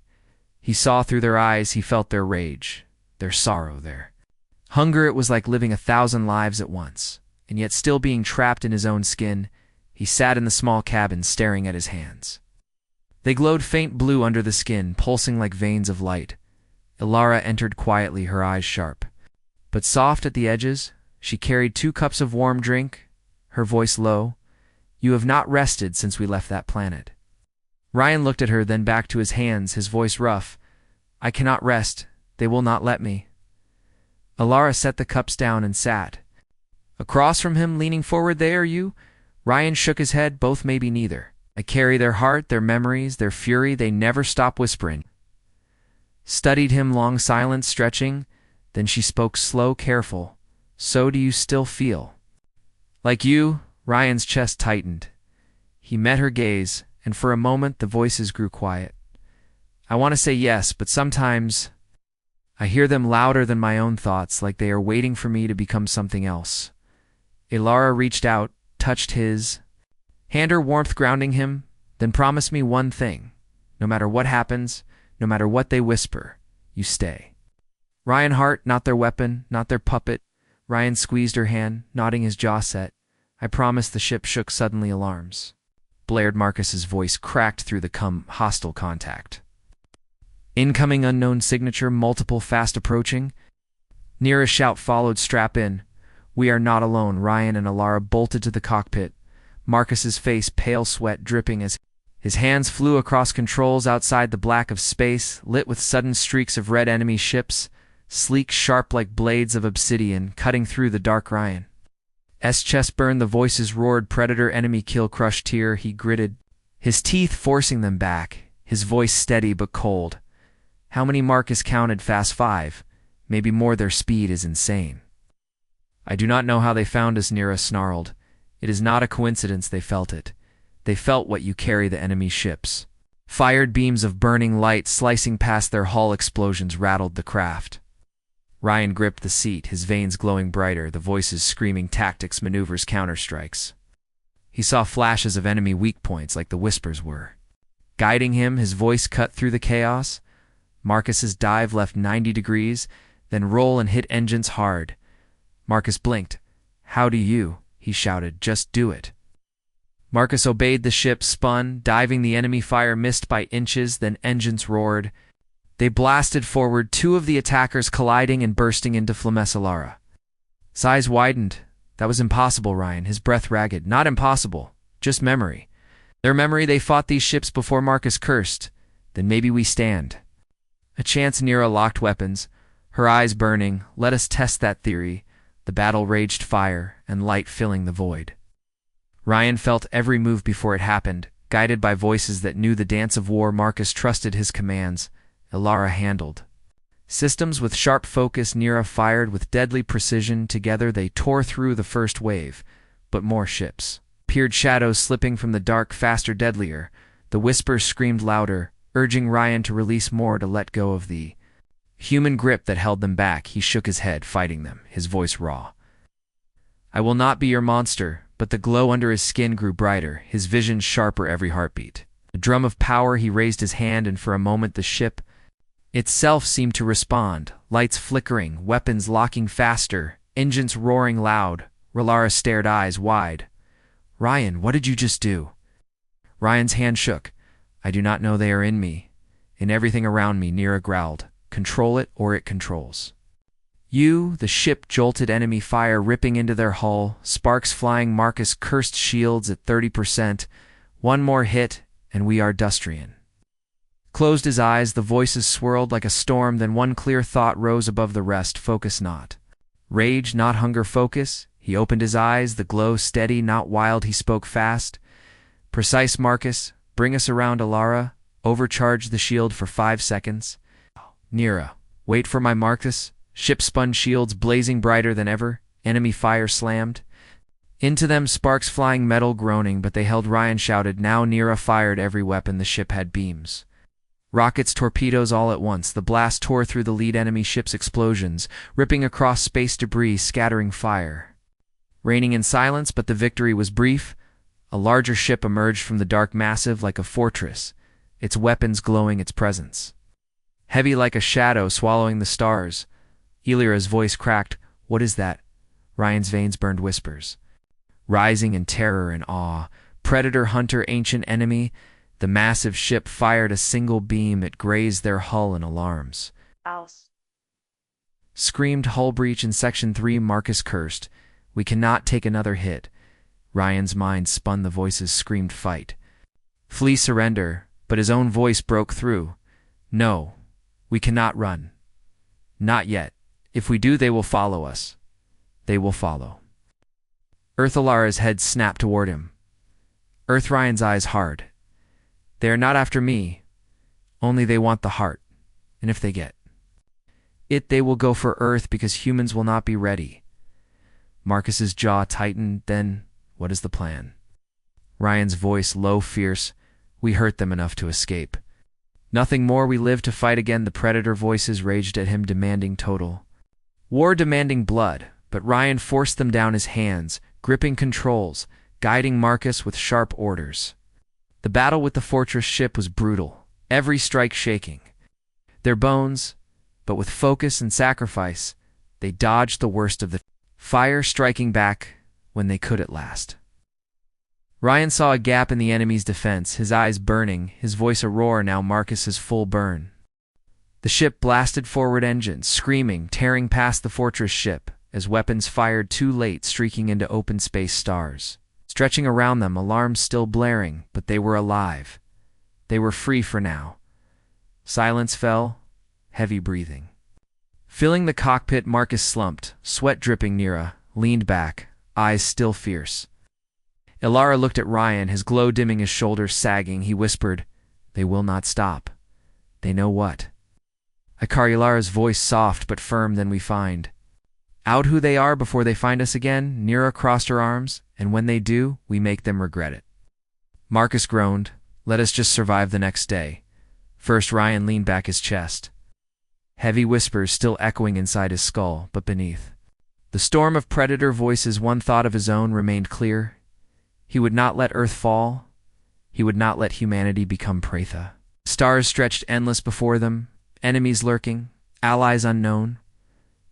He saw through their eyes, he felt their rage, their sorrow, their hunger. It was like living 1,000 lives at once, and yet still being trapped in his own skin. He sat in the small cabin, staring at his hands. They glowed faint blue under the skin, pulsing like veins of light. Ilara entered quietly, her eyes sharp, but soft at the edges. She carried 2 cups of warm drink, her voice low. You have not rested since we left that planet. Ryan looked at her, then back to his hands, his voice rough. I cannot rest. They will not let me. Ilara set the cups down and sat across from him, leaning forward. They are you? Ryan shook his head. Both, maybe neither. I carry their heart, their memories, their fury. They never stop whispering. Studied him, long silence, stretching. Then she spoke, slow, careful. So do you still feel like you? Ryan's chest tightened. He met her gaze, and for a moment the voices grew quiet. I want to say yes, but sometimes I hear them louder than my own thoughts, like they are waiting for me to become something else. Ilara reached out, touched his hand, her warmth grounding him. Then promise me one thing. No matter what happens, no matter what they whisper, you stay. Ryan Hart, not their weapon, not their puppet. Ryan squeezed her hand, nodding, his jaw set. I promise. The ship shook suddenly. Alarms blared. Marcus's voice cracked through the hostile contact. Incoming unknown signature, multiple fast approaching. Near a shout followed. Strap in. We are not alone. Ryan and Ilara bolted to the cockpit. Marcus's face pale, sweat dripping as his hands flew across controls. Outside, the black of space, lit with sudden streaks of red enemy ships, sleek, sharp like blades of obsidian, cutting through the dark. Ryan's chest burned. The voices roared. Predator, enemy, kill, crush, tear. He gritted, his teeth forcing them back, his voice steady but cold. How many? Marcus counted. Fast 5. Maybe more. Their speed is insane. I do not know how they found us. Nira snarled. It is not a coincidence. They felt it. They felt what you carry. The enemy ships fired beams of burning light, slicing past their hull. Explosions rattled the craft. Ryan gripped the seat, his veins glowing brighter, the voices screaming tactics, maneuvers, counterstrikes. He saw flashes of enemy weak points, like the whispers were guiding him. His voice cut through the chaos. Marcus's dive left 90 degrees, then roll and hit engines hard. Marcus blinked. How do you? He shouted. Just do it. Marcus obeyed. The ship spun, diving. The enemy fire missed by inches, then engines roared. They blasted forward, 2 of the attackers colliding and bursting into flames. Ilara his eyes widened. That was impossible. Ryan, his breath ragged. Not impossible, just memory. Their memory. They fought these ships before. Marcus cursed. Then maybe we stand a chance. Nira locked weapons, her eyes burning. Let us test that theory. The battle raged, fire and light filling the void. Ryan felt every move before it happened, guided by voices that knew the dance of war. Marcus trusted his commands. Ilara handled systems with sharp focus. Nira fired with deadly precision. Together they tore through the first wave, but more ships appeared, shadows slipping from the dark, faster, deadlier. The whispers screamed louder, urging Ryan to release more, to let go of the human grip that held them back. He shook his head, fighting them, his voice raw. I will not be your monster. But the glow under his skin grew brighter, his vision sharper every heartbeat. A drum of power. He raised his hand, and for a moment the ship itself seemed to respond. Lights flickering, weapons locking faster, engines roaring loud. Ilara stared, eyes wide. Ryan, what did you just do? Ryan's hand shook. I do not know. They are in me. In everything around me, Nira growled. Control it or it controls. You, the ship jolted enemy fire ripping into their hull, sparks flying. Marcus cursed shields at 30%. One more hit, and we are Dustrian. Closed his eyes, the voices swirled like a storm, then one clear thought rose above the rest. Focus not. Rage, not hunger, focus. He opened his eyes, the glow steady, not wild. He spoke fast. Precise, Marcus. Bring us around Alara. Overcharge the shield for 5 seconds. Nira, wait for my Marcus. Ship spun shields blazing brighter than ever. Enemy fire slammed. Into them, sparks flying, metal groaning, but they held. Ryan shouted. Now Nira fired every weapon. The ship had beams. Rockets, torpedoes, all at once. The blast tore through the lead enemy ship's explosions, ripping across space debris, scattering fire. Raining in silence, but the victory was brief. A larger ship emerged from the dark massive like a fortress, its weapons glowing its presence. Heavy like a shadow swallowing the stars. Elira's voice cracked. What is that? Ryan's veins burned. Whispers. Rising in terror and awe. Predator, hunter, ancient enemy. The massive ship fired a single beam. It grazed their hull in alarms. Else. Screamed hull breach in Section 3. Marcus cursed. We cannot take another hit. Ryan's mind spun. The voices screamed fight. Flee, surrender. But his own voice broke through. No, we cannot run. Not yet. If we do, they will follow us. They will follow. Earth, Alara's head snapped toward him. Earth, Ryan's eyes hard. They are not after me. Only they want the heart. And if they get it, they will go for Earth because humans will not be ready. Marcus's jaw tightened. Then, what is the plan? Ryan's voice low, fierce. We hurt them enough to escape. Nothing more. We live to fight again. The predator voices raged at him, demanding total war, demanding blood. But Ryan forced them down, his hands gripping controls, guiding Marcus with sharp orders. The battle with the fortress ship was brutal, every strike shaking their bones, but with focus and sacrifice, they dodged the worst of the fire, striking back when they could at last. Ryan saw a gap in the enemy's defense, his eyes burning, his voice a roar. Now Marcus's full burn. The ship blasted forward, engines screaming, tearing past the fortress ship, as weapons fired too late, streaking into open space. Stars stretching around them, alarms still blaring, but they were alive. They were free for now. Silence fell, heavy breathing filling the cockpit. Marcus slumped, sweat dripping. Nira leaned back, eyes still fierce. Alara looked at Ryan, his glow dimming, his shoulders sagging. He whispered, they will not stop. They know what? Alara's voice soft but firm. Then we find out who they are before they find us again. Nira crossed her arms, and when they do, we make them regret it. Marcus groaned, let us just survive the next day. First, Ryan leaned back, his chest. Heavy whispers still echoing inside his skull, but beneath the storm of predator voices, one thought of his own remained clear. He would not let Earth fall. He would not let humanity become Pratha. Stars stretched endless before them, enemies lurking, allies unknown.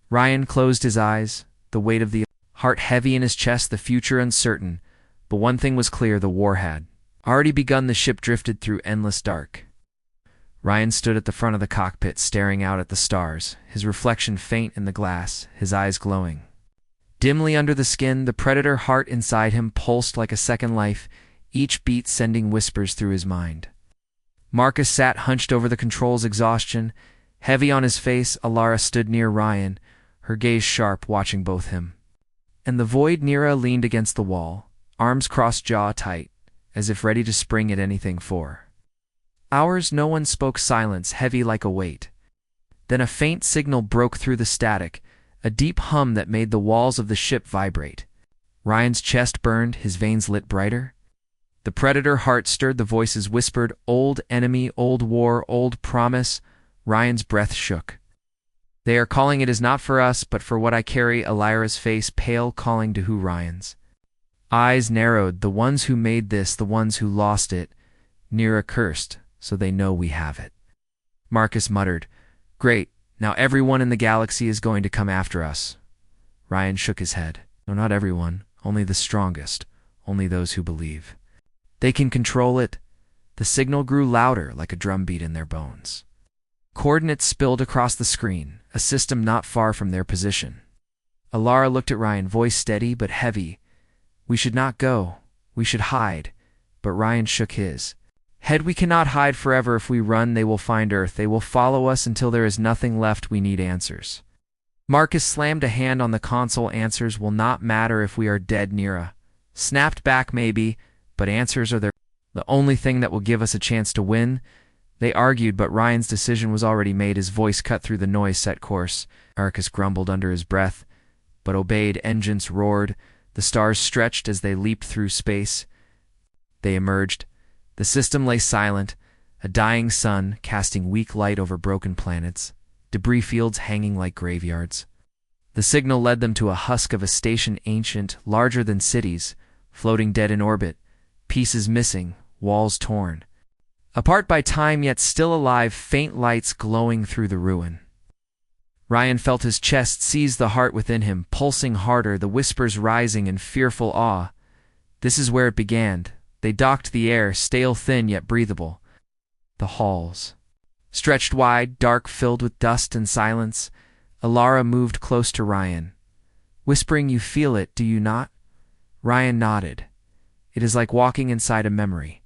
Ryan closed his eyes, the weight of the heart heavy in his chest, the future uncertain. But one thing was clear, the war had already begun. The ship drifted through endless dark. Ryan stood at the front of the cockpit, staring out at the stars, his reflection faint in the glass, his eyes glowing. Dimly under the skin, the predator heart inside him pulsed like a second life, each beat sending whispers through his mind. Marcus sat hunched over the controls, exhaustion heavy on his face. Alara stood near Ryan, her gaze sharp, watching both him and the void. Nira leaned against the wall, arms crossed, jaw tight, as if ready to spring at anything. For hours no one spoke, silence heavy like a weight. Then a faint signal broke through the static, a deep hum that made the walls of the ship vibrate. Ryan's chest burned, his veins lit brighter. The predator heart stirred, the voices whispered, old enemy, old war, old promise. Ryan's breath shook. They are calling. It is not for us, but for what I carry. Alira's face pale, calling to who? Ryan's eyes narrowed. The ones who made this, the ones who lost it. Nira cursed, so they know we have it. Marcus muttered, great, now everyone in the galaxy is going to come after us. Ryan shook his head. No, not everyone, only the strongest, only those who believe. They can control it. The signal grew louder like a drumbeat in their bones. Coordinates spilled across the screen, a system not far from their position. Alara looked at Ryan, voice steady but heavy. "We should not go. We should hide." But Ryan shook his head. "We cannot hide forever. If we run, they will find Earth. They will follow us until there is nothing left. We need answers." Marcus slammed a hand on the console. "Answers will not matter if we are dead," Nira snapped back. "Maybe, but answers are the only thing that will give us a chance to win." They argued, but Ryan's decision was already made. His voice cut through the noise. "Set course." Marcus grumbled under his breath, but obeyed. Engines roared. The stars stretched as they leaped through space. They emerged. The system lay silent, a dying sun casting weak light over broken planets, debris fields hanging like graveyards. The signal led them to a husk of a station, ancient, larger than cities, floating dead in orbit, pieces missing, walls torn. Apart by time yet still alive, faint lights glowing through the ruin. Ryan felt his chest seize the heart within him, pulsing harder, the whispers rising in fearful awe. This is where it began. They docked, the air, stale, thin, yet breathable. The halls stretched wide, dark, filled with dust and silence. Alara moved close to Ryan, whispering, "You feel it, do you not?" Ryan nodded. "It is like walking inside a memory."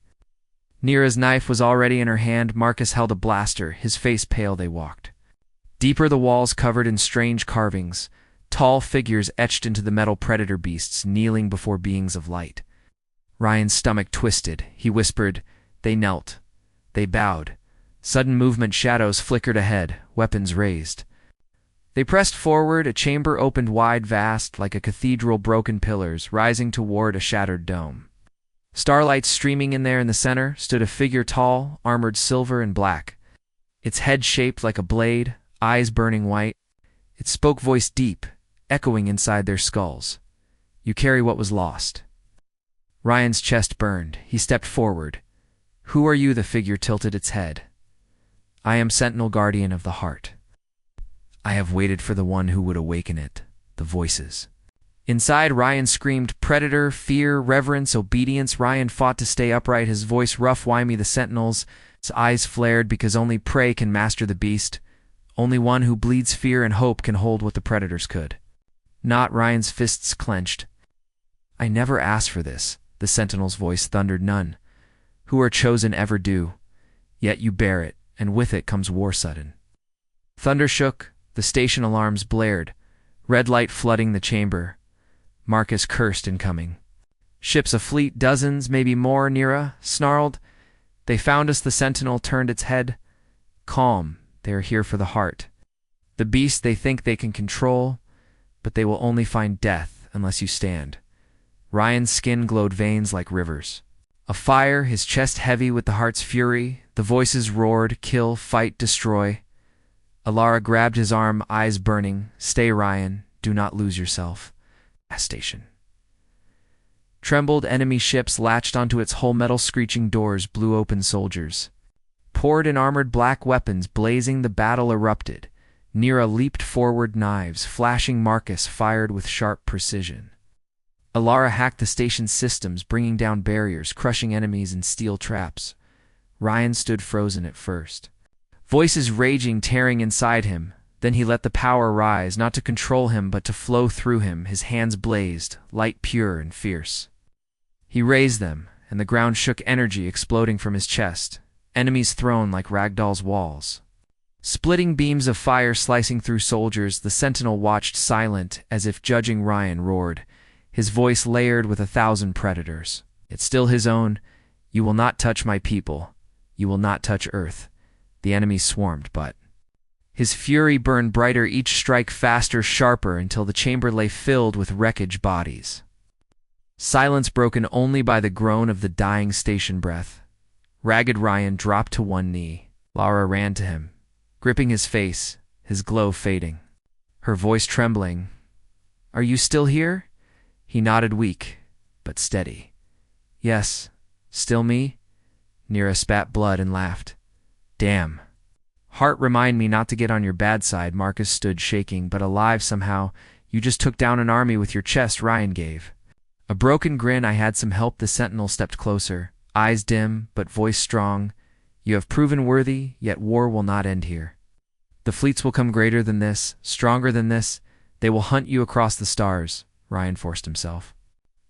Nira's knife was already in her hand. Marcus held a blaster, his face pale. They walked deeper, the walls covered in strange carvings, tall figures etched into the metal, predator beasts kneeling before beings of light. Ryan's stomach twisted. He whispered, "They knelt. They bowed." Sudden movement, shadows flickered ahead, weapons raised. They pressed forward. A chamber opened wide, vast, like a cathedral, broken pillars rising toward a shattered dome. Starlight streaming in there. In the center stood a figure, tall, armored silver and black, its head shaped like a blade, eyes burning white. It spoke, voice deep, echoing inside their skulls. "You carry what was lost." Ryan's chest burned. He stepped forward. "Who are you?" The figure tilted its head. "I am Sentinel, guardian of the heart. I have waited for the one who would awaken it." The voices inside Ryan screamed predator, fear, reverence, obedience. Ryan fought to stay upright, his voice rough. "Why me?" The Sentinel's eyes flared. "Because only prey can master the beast. Only one who bleeds fear and hope can hold what the predators could not." Ryan's fists clenched. "I never asked for this," the Sentinel's voice thundered. "None who are chosen ever do. Yet you bear it, and with it comes war sudden." Thunder shook. The station alarms blared, red light flooding the chamber. Marcus cursed, incoming ships, a fleet, dozens, maybe more. Nira snarled, "They found us." The Sentinel turned its head. "Calm. They are here for the heart. The beast they think they can control, but they will only find death unless you stand." Ryan's skin glowed, veins like rivers of fire, his chest heavy with the heart's fury. The voices roared, "Kill, fight, destroy." Alara grabbed his arm, eyes burning. "Stay, Ryan. Do not lose yourself." Gas station trembled. Enemy ships latched onto its hull, metal screeching doors blew open. Soldiers poured in, armored, black weapons blazing. The battle erupted. Nira leaped forward, knives flashing. Marcus fired with sharp precision. Alara hacked the station's systems, bringing down barriers, crushing enemies in steel traps. Ryan stood frozen at first, voices raging, tearing inside him. Then he let the power rise, not to control him, but to flow through him. His hands blazed, light pure and fierce. He raised them, and the ground shook, energy exploding from his chest. Enemies thrown like ragdoll's walls. Splitting beams of fire slicing through soldiers. The Sentinel watched, silent, as if judging. Ryan roared, his voice layered with 1,000 predators. It's still his own. "You will not touch my people. You will not touch Earth." The enemy swarmed, but his fury burned brighter, each strike faster, sharper, until the chamber lay filled with wreckage bodies. Silence broken only by the groan of the dying station breath. Ragged Ryan dropped to one knee. Lara ran to him, gripping his face, his glow fading. Her voice trembling. "Are you still here?" He nodded, weak, but steady. "Yes, still me?" Nira spat blood and laughed. "Damn. Heart, remind me not to get on your bad side." Marcus stood shaking, but alive somehow. "You just took down an army with your chest." Ryan gave a broken grin. "I had some help." The Sentinel stepped closer, eyes dim, but voice strong. You have proven worthy, yet war will not end here. The fleets will come greater than this, stronger than this. They will hunt you across the stars, Ryan forced himself.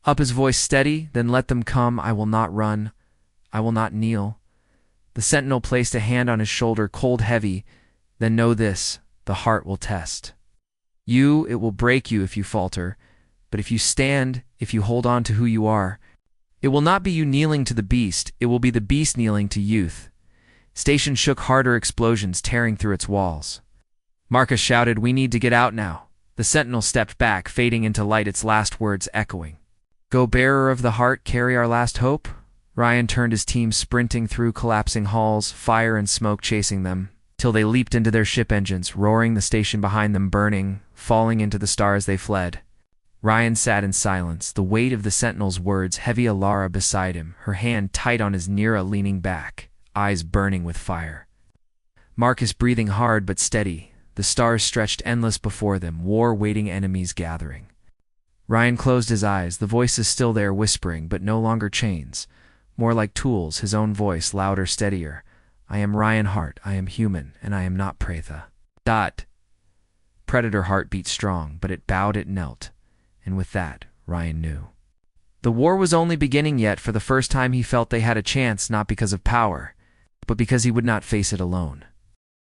Up his voice steady, then let them come. I will not run. I will not kneel. The sentinel placed a hand on his shoulder, cold, heavy. Then know this, the heart will test. It will break you if you falter. But if you stand, if you hold on to who you are, it will not be you kneeling to the beast, it will be the beast kneeling to youth. Station shook, harder explosions tearing through its walls. Marcus shouted, we need to get out now. The sentinel stepped back, fading into light, its last words echoing. Go, bearer of the heart, carry our last hope. Ryan turned his team, sprinting through collapsing halls, fire and smoke chasing them, till they leaped into their ship engines, roaring, the station behind them burning, falling into the stars they fled. Ryan sat in silence, the weight of the sentinel's words heavy. Alara beside him, her hand tight on his Nira, leaning back, eyes burning with fire. Marcus breathing hard but steady, the stars stretched endless before them, war-waiting enemies gathering. Ryan closed his eyes, the voices still there whispering, but no longer chains, more like tools, his own voice louder, steadier. I am Ryan Hart, I am human, and I am not Pratha. Predator heart beat strong, but it bowed, it knelt. And with that, Ryan knew. The war was only beginning, yet for the first time he felt they had a chance, not because of power, but because he would not face it alone.